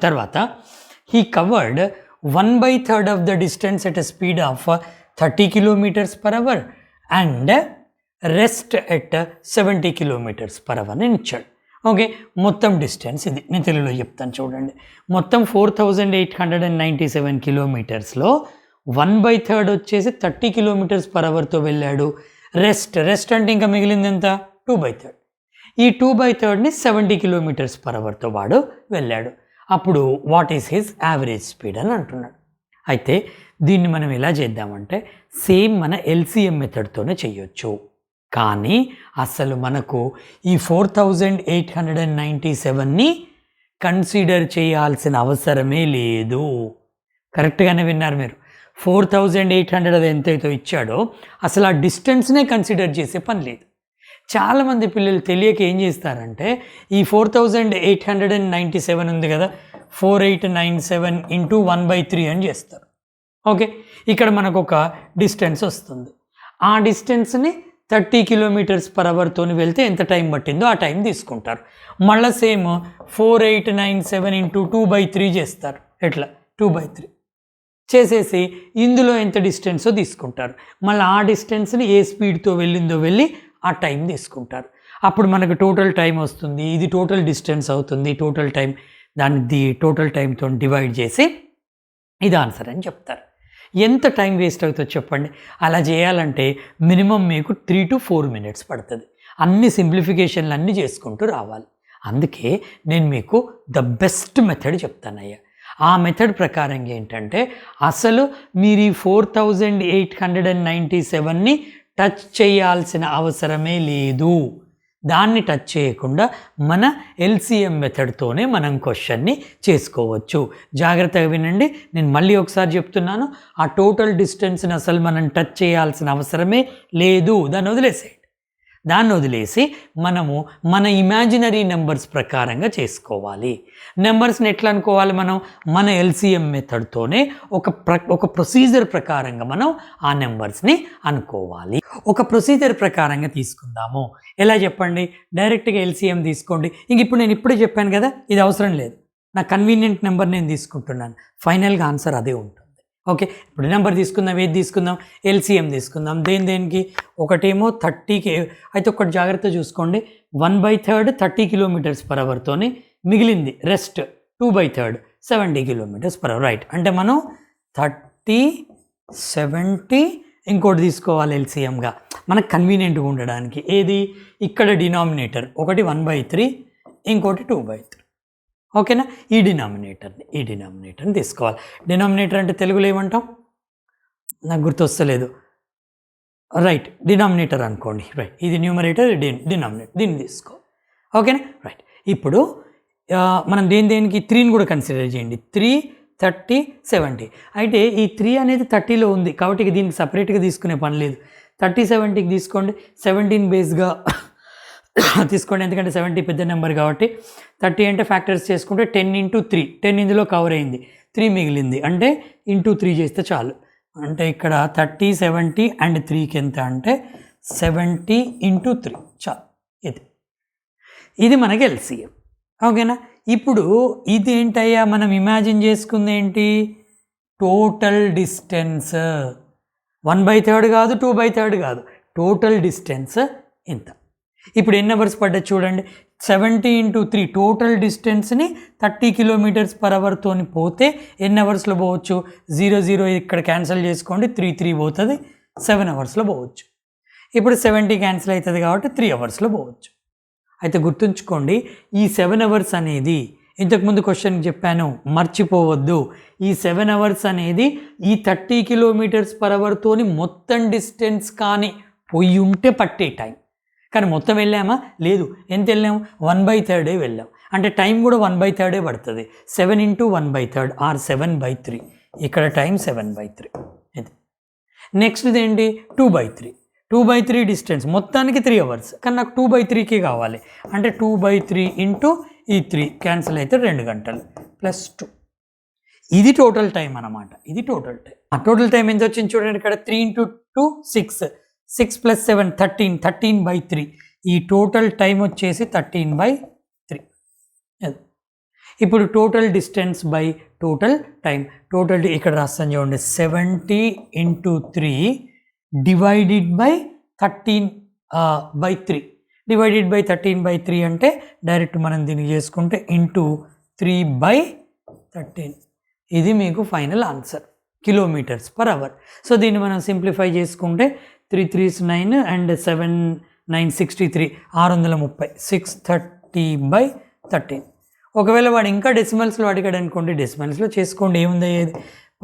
తర్వాత he covered 1/3 of the distance at a speed of 30 km/h and rest at 70 km/h అని ఇచ్చాడు. ఓకే, మొత్తం డిస్టెన్స్ ఇది నేను తెలుగులో చెప్తాను చూడండి. మొత్తం 4897 కిలోమీటర్స్లో 1/3 వచ్చేసి 30 km/hతో వెళ్ళాడు. రెస్ట్ అంటే ఇంకా మిగిలింది ఎంత? 2/3. ఈ 2/3ని 70 km/hతో వాడు వెళ్ళాడు. అప్పుడు what is his average speed అని అంటున్నాడు. అయితే దీన్ని మనం ఎలా చేద్దామంటే సేమ్ మన ఎల్సిఎం మెథడ్తోనే చేయొచ్చు. కానీ అసలు మనకు ఈ 4897ని కన్సిడర్ చేయాల్సిన అవసరమే లేదు. కరెక్ట్గానే విన్నారు మీరు. 4800 అది ఎంతైతే ఇచ్చాడో అసలు ఆ డిస్టెన్స్నే కన్సిడర్ చేసే పని లేదు. చాలామంది పిల్లలు తెలియక ఏం చేస్తారంటే ఈ 4897 ఉంది కదా, 4897 ఇంటూ 1/3 అని చేస్తారు. ఓకే, ఇక్కడ మనకు ఒక డిస్టెన్స్ వస్తుంది. ఆ డిస్టెన్స్ని 30 km/h తోని వెళ్తే ఎంత టైం పట్టిందో ఆ టైం తీసుకుంటారు. మళ్ళీ సేమ్ 4897 ఇంటూ 2/3 చేస్తారు. ఎట్లా 2/3 చేసేసి ఇందులో ఎంత డిస్టెన్సో తీసుకుంటారు. మళ్ళీ ఆ డిస్టెన్స్ని ఏ స్పీడ్తో వెళ్ళిందో వెళ్ళి ఆ టైం తీసుకుంటారు. అప్పుడు మనకు టోటల్ టైం వస్తుంది. ఇది టోటల్ డిస్టెన్స్ అవుతుంది. టోటల్ టైం దాన్ని టోటల్ టైంతో డివైడ్ చేసి ఇది ఆన్సర్ అని చెప్తారు. ఎంత టైం వేస్ట్ అవుతుందో చెప్పండి. అలా చేయాలంటే మినిమం మీకు 3 to 4 minutes పడుతుంది. అన్ని సింప్లిఫికేషన్లు అన్నీ చేసుకుంటూ రావాలి. అందుకే నేను మీకు ద బెస్ట్ మెథడ్ చెప్తానయ్యా. ఆ మెథడ్ ప్రకారంగా ఏంటంటే అసలు మీరు ఈ 4897ని టచ్ చేయాల్సిన అవసరమే లేదు. దాన్ని టచ్ చేయకుండా మన ఎల్సిఎం మెథడ్తోనే మనం క్వశ్చన్ని చేసుకోవచ్చు. జాగ్రత్తగా వినండి, నేను మళ్ళీ ఒకసారి చెప్తున్నాను. ఆ టోటల్ డిస్టెన్స్ని అసలు మనం టచ్ చేయాల్సిన అవసరమే లేదు. దాన్ని వదిలేసి మనము మన ఇమాజినరీ నెంబర్స్ ప్రకారంగా చేసుకోవాలి. నెంబర్స్ని ఎట్లా అనుకోవాలి మనం? మన ఎల్సిఎం మెథడ్తోనే ఒక ప్రొసీజర్ ప్రకారంగా మనం ఆ నెంబర్స్ని అనుకోవాలి. ఒక ప్రొసీజర్ ప్రకారంగా తీసుకుందాము. ఎలా చెప్పండి? డైరెక్ట్గా ఎల్సిఎం తీసుకోండి. ఇప్పుడు నేను ఇప్పుడే చెప్పాను కదా, ఇది అవసరం లేదు. నా కన్వీనియంట్ నెంబర్ నేను తీసుకుంటున్నాను. ఫైనల్గా ఆన్సర్ అదే ఉంటుంది. ఓకే, ఇప్పుడు నెంబర్ తీసుకుందాం. ఏది తీసుకుందాం? ఎల్సిఎం తీసుకుందాం. దేనికి? ఒకటేమో 30కి. అయితే ఒకటి జాగ్రత్త చూసుకోండి, 1/3 30 km/h తోని మిగిలింది రెస్ట్ 2/3 70 km/h. రైట్, అంటే మనం 30 70 ఇంకోటి తీసుకోవాలి ఎల్సిఎంగా మనకు కన్వీనియంట్గా ఉండడానికి. ఏది? ఇక్కడ డినామినేటర్ ఒకటి 1/3, ఇంకోటి 2/3. ఓకేనా? ఈ డినామినేటర్ని తీసుకోవాలి. డినామినేటర్ అంటే తెలుగులో ఏమంటాం? నాకు గుర్తొస్తలేదు. రైట్, డినామినేటర్ అనుకోండి. రైట్, ఇది న్యూమరేటర్, డినామినేటర్, దీన్ని తీసుకో. ఓకేనా? రైట్, ఇప్పుడు మనం దేనికి 3ని కూడా కన్సిడర్ చేయండి. 3 30 70. అయితే ఈ 3 అనేది 30లో ఉంది కాబట్టి దీనికి సపరేట్గా తీసుకునే పని లేదు. 30 70కి తీసుకోండి. 17 బేస్గా తీసుకోండి, ఎందుకంటే 70 పెద్ద నెంబర్ కాబట్టి. 30 అంటే ఫ్యాక్టర్స్ చేసుకుంటే 10 into 3, 10 ఇందులో కవర్ అయింది, 3 మిగిలింది, అంటే ఇంటూ 3 చేస్తే చాలు. అంటే ఇక్కడ 30 70 అండ్ 3కి ఎంత అంటే 70 into 3 చాలు. ఇది మనకి ఎల్సిఎం. ఓకేనా? ఇప్పుడు ఇది ఏంటయ్యా మనం ఇమాజిన్ చేసుకుంది ఏంటి? Total distance. 1/3 కాదు, 2/3 కాదు, టోటల్ డిస్టెన్స్ ఇంత. ఇప్పుడు ఎన్ని అవర్స్ పడ్డది చూడండి. 70 into 3 టోటల్ డిస్టెన్స్ని 30 km/h తోని పోతే ఎన్ని అవర్స్లో పోవచ్చు? 0 ఇక్కడ క్యాన్సిల్ చేసుకోండి, 3 పోతుంది, 7 అవర్స్లో పోవచ్చు. ఇప్పుడు 70 క్యాన్సిల్ అవుతుంది కాబట్టి 3 అవర్స్లో పోవచ్చు. అయితే గుర్తుంచుకోండి, ఈ 7 అవర్స్ అనేది ఇంతకుముందు క్వశ్చన్కి చెప్పాను, మర్చిపోవద్దు. ఈ 7 అవర్స్ అనేది ఈ 30 km/h తోని మొత్తం డిస్టెన్స్ కానీ పోయి ఉంటే పట్టే టైం. కానీ మొత్తం వెళ్ళామా? లేదు. ఎంత వెళ్ళాము? 1/3 వెళ్ళాం. అంటే టైం కూడా 1/3 పడుతుంది. 7 into 1/3 ఆర్ 7/3. ఇక్కడ టైం 7/3. ఇది నెక్స్ట్ ఏంటి? 2/3 డిస్టెన్స్ మొత్తానికి 3 అవర్స్, కానీ నాకు 2/3కి కావాలి. అంటే 2/3 ఇంటూ ఈ 3 క్యాన్సిల్ అయితే 2 గంటలు ప్లస్ 2. ఇది టోటల్ టైం అన్నమాట. ఇది టోటల్ టైం. ఆ టోటల్ టైం ఎంత వచ్చింది చూడండి. ఇక్కడ 3 into 2 6, 6 + 7 13, 13/3. ఈ టోటల్ టైం వచ్చేసి 13/3. ఇప్పుడు total distance by total time. Total ఇక్కడ రాస్తాను చూడండి, 70 into 3 divided by 13/3. Divided by 13/3 అంటే డైరెక్ట్ మనం దీన్ని చేసుకుంటే ఇంటూ 3/13. ఇది మీకు ఫైనల్ ఆన్సర్, km/h. సో దీన్ని మనం సింప్లిఫై చేసుకుంటే 3 3s 9 అండ్ 7 9 63, 630, 630/13. ఒకవేళ వాడు ఇంకా డెసిమల్స్లో అడిగాడు అనుకోండి, డెసిమల్స్లో చేసుకోండి, ఏముంది అయ్యేది?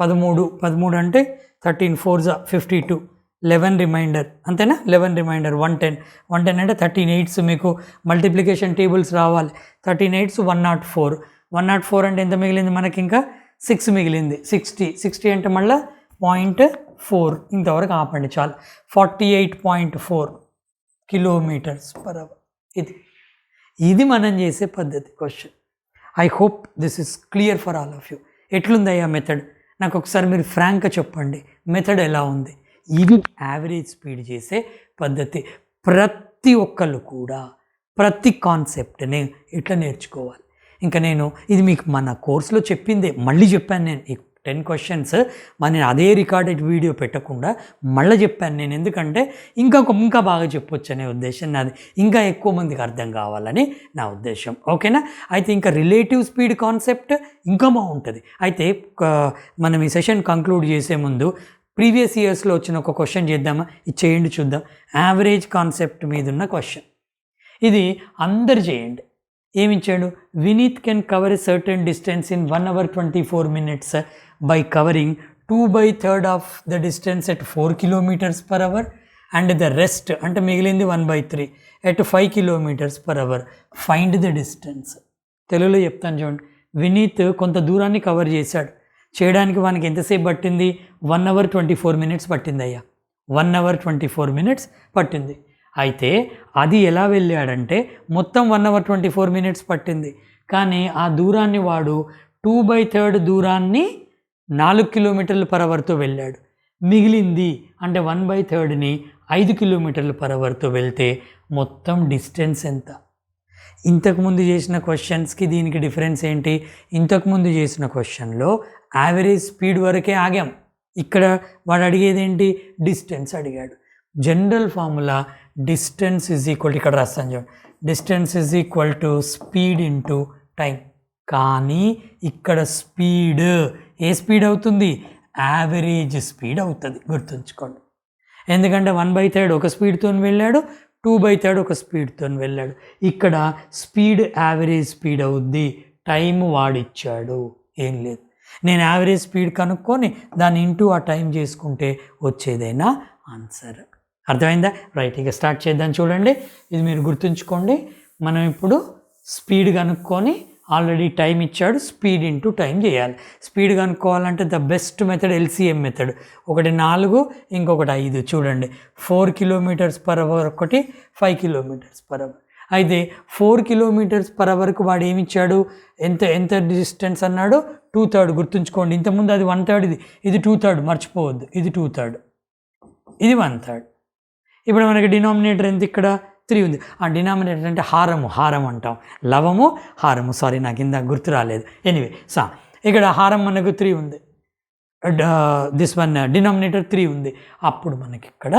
13 అంటే 13 4s 52, 11 రిమైండర్, అంతేనా? 11 రిమైండర్ 110 అంటే 13 8s. మీకు మల్టిప్లికేషన్ టేబుల్స్ రావాలి. 13 8s 104 అంటే ఎంత మిగిలింది మనకి? ఇంకా 6 మిగిలింది. 60 అంటే మళ్ళీ 48.4 ఇంతవరకు ఆపండి చాలు. 48.4 కిలోమీటర్స్ పర్ అవర్. ఇది మనం చేసే పద్ధతి question. I hope this is clear for all of you. ఎట్లుందయ్యా మెథడ్? నాకు ఒకసారి మీరు ఫ్రాంక్గా చెప్పండి, మెథడ్ ఎలా ఉంది? ఇది యావరేజ్ స్పీడ్ చేసే పద్ధతి. ప్రతి ఒక్కళ్ళు కూడా ప్రతి కాన్సెప్ట్ని ఇట్లా నేర్చుకోవాలి. ఇంకా నేను ఇది మీకు మన కోర్సులో చెప్పిందే మళ్ళీ చెప్పాను. నేను 10 క్వశ్చన్స్ నేను అదే రికార్డెడ్ వీడియో పెట్టకుండా మళ్ళీ చెప్పాను నేను. ఎందుకంటే ఇంకా బాగా చెప్పొచ్చు అనే ఉద్దేశం నాది, ఇంకా ఎక్కువ మందికి అర్థం కావాలని నా ఉద్దేశం. ఓకేనా? అయితే ఇంకా రిలేటివ్ స్పీడ్ కాన్సెప్ట్ ఇంకా బాగుంటుంది. అయితే మనం ఈ సెషన్ కంక్లూడ్ చేసే ముందు ప్రీవియస్ ఇయర్స్లో వచ్చిన ఒక క్వశ్చన్ చేద్దామా? ఇది చేయండి చూద్దాం. యావరేజ్ కాన్సెప్ట్ మీద ఉన్న క్వశ్చన్ ఇది. అందరు చేయండి. ఏమిచ్చాడు? Vineeth can cover a certain distance in 1 hour 24 minutes by covering 2/3 of the distance at 4 kilometers per hour and the rest అంటే మిగిలింది 1/3 at 5 kilometers per hour. Find the distance. తెలుగులో చెప్తాను చూడండి. వినీత్ కొంత దూరాన్ని కవర్ చేశాడు. చేయడానికి వానికి ఎంతసేపు పట్టింది? 1 hour 24 minutes పట్టింది అయ్యా. 1 hour 24 minutes పట్టింది. అయితే అది ఎలా వెళ్ళాడంటే మొత్తం 1 hour 24 minutes పట్టింది. కానీ ఆ దూరాన్ని వాడు 2/3 దూరాన్ని 4 kilometers per hourతో వెళ్ళాడు. మిగిలింది అంటే 1/3ని 5 kilometers per hourతో వెళ్తే మొత్తం డిస్టెన్స్ ఎంత? ఇంతకుముందు చేసిన క్వశ్చన్స్కి దీనికి డిఫరెన్స్ ఏంటి? ఇంతకుముందు చేసిన క్వశ్చన్లో యావరేజ్ స్పీడ్ వరకే ఆగాం. ఇక్కడ వాడు అడిగేది ఏంటి? డిస్టెన్స్ అడిగాడు. General formula distance is equal, ఇక్కడ రాస్తాను చూడండి, distance is equal to speed into time. కానీ ఇక్కడ స్పీడ్ ఏ స్పీడ్ అవుతుంది? యావరేజ్ స్పీడ్ అవుతుంది. గుర్తుంచుకోండి. ఎందుకంటే 1/3 ఒక స్పీడ్తో వెళ్ళాడు, 2/3 ఒక స్పీడ్తో వెళ్ళాడు. ఇక్కడ స్పీడ్ యావరేజ్ స్పీడ్ అవుద్ది. టైం వాడిచ్చాడు, ఏం లేదు. నేను యావరేజ్ స్పీడ్ కనుక్కొని దాన్ని ఇంటూ ఆ టైం చేసుకుంటే వచ్చేదైనా ఆన్సర్. అర్థమైందా? రైట్, ఇక స్టార్ట్ చేద్దాం. చూడండి, ఇది మీరు గుర్తుంచుకోండి. మనం ఇప్పుడు స్పీడ్ కనుక్కొని ఆల్రెడీ టైం ఇచ్చాడు, స్పీడ్ ఇంటూ టైం చేయాలి. స్పీడ్ కనుక్కోవాలంటే the best method LCM method. ఒకటి 4, ఇంకొకటి 5. చూడండి, 4 kilometers per hour ఒకటి, 5 kilometers per hour. అయితే 4 kilometers per hourకు వాడు ఏమిచ్చాడు? ఎంత డిస్టెన్స్ అన్నాడు? 2/3. గుర్తుంచుకోండి, ఇంతకుముందు అది 1/3, ఇది 2/3, మర్చిపోవద్దు. ఇది 2/3, ఇది 1/3. ఇప్పుడు మనకి డినామినేటర్ ఎంత? ఇక్కడ 3 ఉంది. ఆ డినామినేటర్ అంటే హారం అంటాం. లవము హారము, సారీ నాకు ఇందాక గుర్తు రాలేదు. ఎనీవే, ఇక్కడ హారం మనకు 3 ఉంది, దిస్ వన్ డినామినేటర్ 3 ఉంది. అప్పుడు మనకి ఇక్కడ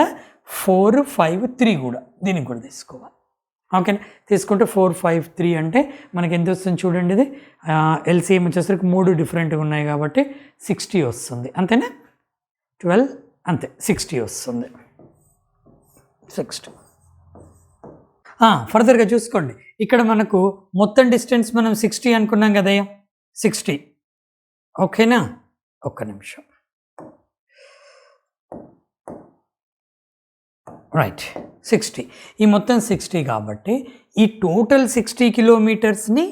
4, 5, 3 కూడా దీనికి కూడా తీసుకోవాలి. ఓకేనా? తీసుకుంటే 4, 5, 3 అంటే మనకి ఎంత వస్తుంది చూడండి. ఇది LCM వచ్చేసరికి 3 డిఫరెంట్గా ఉన్నాయి కాబట్టి 60 వస్తుంది. అంతేనా? 12 అంతే, 60 వస్తుంది. 60. ఫర్దర్గా చూసుకోండి, ఇక్కడ మనకు మొత్తం డిస్టెన్స్ మనం 60 అనుకున్నాం కదయ్యా, 60. ఓకేనా? ఒక్క నిమిషం. రైట్, 60. ఈ మొత్తం 60 కాబట్టి ఈ టోటల్ 60 kilometersని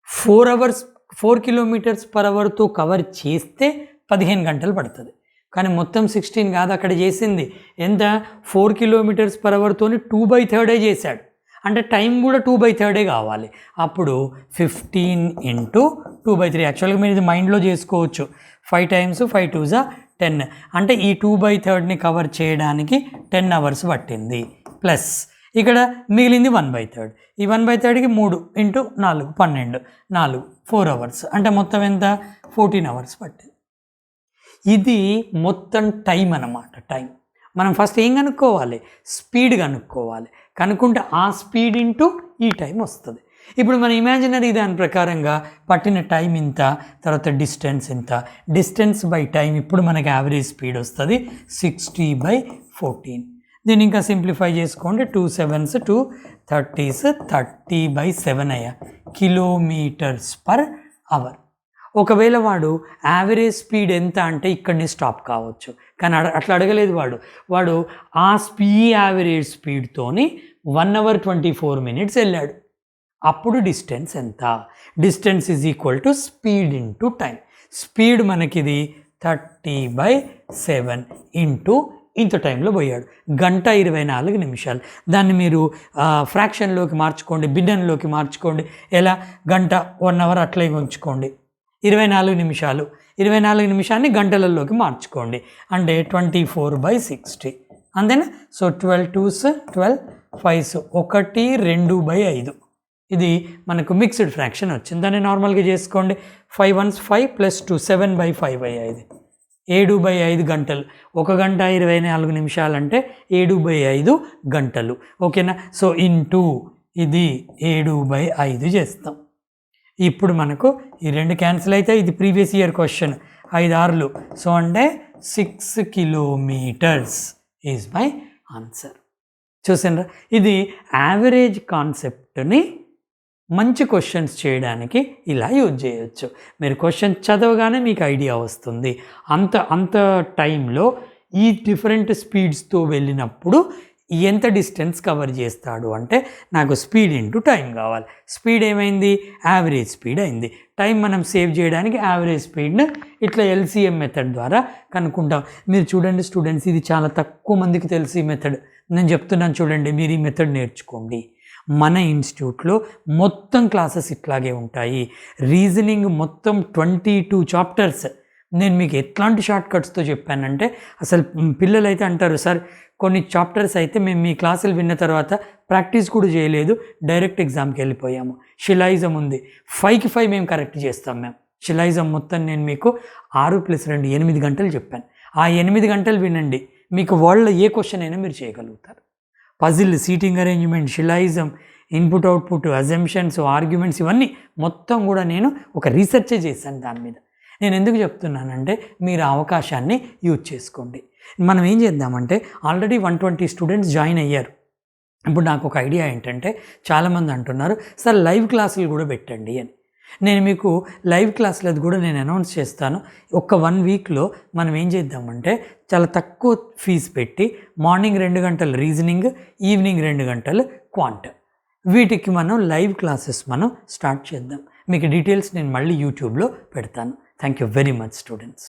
4 kilometers per hourతో కవర్ చేస్తే 15 గంటలు పడుతుంది. కానీ మొత్తం 16 కాదు అక్కడ చేసింది. ఎంత? 4 kilometers per hourతోని 2/3 చేశాడు. అంటే టైం కూడా 2/3 కావాలి. అప్పుడు 15 × 2/3. యాక్చువల్గా మీరు ఇది మైండ్లో చేసుకోవచ్చు. 5 times 5 2s 10. అంటే ఈ 2/3ని కవర్ చేయడానికి 10 hours పట్టింది. ప్లస్ ఇక్కడ మిగిలింది 1/3. ఈ 1/3కి 3 × 4 12, 4 hours. అంటే మొత్తం ఎంత? 14 hours పట్టింది. ఇది మొత్తం టైం అన్నమాట. టైం మనం ఫస్ట్ ఏం కనుక్కోవాలి? స్పీడ్ కనుక్కోవాలి. కనుక్కుంటే ఆ స్పీడ్ ఇంటూ ఈ టైం వస్తుంది. ఇప్పుడు మన ఇమాజినరీ దాని ప్రకారంగా పట్టిన టైం ఇంత, తర్వాత డిస్టెన్స్ ఇంత, డిస్టెన్స్ బై టైం. ఇప్పుడు మనకి యావరేజ్ స్పీడ్ వస్తుంది 60/14. దీన్ని ఇంకా సింప్లిఫై చేసుకోండి. 2 7s 2 30s 30/7 అయ్యా kilometers per hour. ఒకవేళ వాడు యావరేజ్ స్పీడ్ ఎంత అంటే ఇక్కడనే స్టాప్ కావచ్చు, కానీ అట్లా అడగలేదు వాడు ఆ యావరేజ్ స్పీడ్తోని 1 hour 24 minutes వెళ్ళాడు. అప్పుడు డిస్టెన్స్ ఎంత? Distance is equal to speed into time. Speed మనకిది 30/7 ఇంటూ ఇంత టైంలో పోయాడు. 1:24 దాన్ని మీరు ఫ్రాక్షన్లోకి మార్చుకోండి, భిన్నంలోకి మార్చుకోండి. ఎలా? గంట 1 అవర్ అట్లే ఉంచుకోండి. 24 నిమిషాలు, 24 నిమిషాన్ని గంటలలోకి మార్చుకోండి. అంటే 24/60 అంతేనా? So 12 2s 12 5s 1 2/5. ఇది మనకు మిక్స్డ్ ఫ్రాక్షన్ వచ్చింది. దాన్ని నార్మల్గా చేసుకోండి. 5 1s 5 + 2 7/5 అయ్యేది. 7/5 గంటలు. 1 గంట 24 నిమిషాలు అంటే 7/5 గంటలు. ఓకేనా? సో ఇంటూ ఇది 7/5 చేస్తాం. ఇప్పుడు మనకు ఈ 2 క్యాన్సిల్ అయితే ఇది ప్రీవియస్ ఇయర్ క్వశ్చన్. 5 6లు. సో అంటే 6 కిలోమీటర్స్ ఈజ్ మై ఆన్సర్. చూసారా? ఇది యావరేజ్ కాన్సెప్ట్ని మంచి క్వశ్చన్స్ చేయడానికి ఇలా యూజ్ చేయొచ్చు. మీరు క్వశ్చన్ చదవగానే మీకు ఐడియా వస్తుంది. అంత టైంలో ఈ డిఫరెంట్ స్పీడ్స్తో వెళ్ళినప్పుడు ఎంత డిస్టెన్స్ కవర్ చేస్తాడు అంటే నాకు స్పీడ్ ఇంటూ టైం కావాలి. స్పీడ్ ఏమైంది? యావరేజ్ స్పీడ్ అయింది. టైం మనం సేవ్ చేయడానికి యావరేజ్ స్పీడ్ని ఇట్లా LCM మెథడ్ ద్వారా కనుక్కుంటాం. మీరు చూడండి స్టూడెంట్స్, ఇది చాలా తక్కువ మందికి తెలుసు ఈ మెథడ్. నేను చెప్తున్నాను చూడండి, మీరు ఈ మెథడ్ నేర్చుకోండి. మన ఇన్స్టిట్యూట్లో మొత్తం క్లాసెస్ ఇట్లాగే ఉంటాయి. రీజనింగ్ మొత్తం 22 చాప్టర్స్. నేను మీకు ఎట్లాంటి షార్ట్ కట్స్తో చెప్పానంటే అసలు పిల్లలు అయితే అంటారు, సార్ కొన్ని చాప్టర్స్ అయితే మేము మీ క్లాసులు విన్న తర్వాత ప్రాక్టీస్ కూడా చేయలేదు, డైరెక్ట్ ఎగ్జామ్కి వెళ్ళిపోయాము. షిలాయిజం ఉంది, 5కి 5 మేము కరెక్ట్ చేస్తాం మ్యామ్. షిలాయిజం మొత్తం నేను మీకు 6 + 2 8 గంటలు చెప్పాను. ఆ 8 గంటలు వినండి, మీకు వాళ్ళ ఏ క్వశ్చన్ అయినా మీరు చేయగలుగుతారు. Puzzle, seating arrangement, syllogism, input output, assumptions, arguments, ఇవన్నీ మొత్తం కూడా నేను ఒక రీసెర్చే చేశాను దాని మీద. నేను ఎందుకు చెప్తున్నానంటే మీరు ఆ అవకాశాన్ని యూజ్ చేసుకోండి. మనం ఏం చేద్దామంటే ఆల్రెడీ 120 స్టూడెంట్స్ జాయిన్ అయ్యారు. ఇప్పుడు నాకు ఒక ఐడియా ఏంటంటే చాలామంది అంటున్నారు, సార్ లైవ్ క్లాసులు కూడా పెట్టండి అని. నేను మీకు లైవ్ క్లాసులది కూడా నేను అనౌన్స్ చేస్తాను. ఒక 1 వీక్లో మనం ఏం చేద్దామంటే చాలా తక్కువ ఫీజు పెట్టి మార్నింగ్ 2 గంటలు రీజనింగ్, ఈవినింగ్ 2 గంటలు క్వాంట్, వీటికి మనం లైవ్ క్లాసెస్ మనం స్టార్ట్ చేద్దాం. మీకు డీటెయిల్స్ నేను మళ్ళీ యూట్యూబ్లో పెడతాను. Thank you very much students.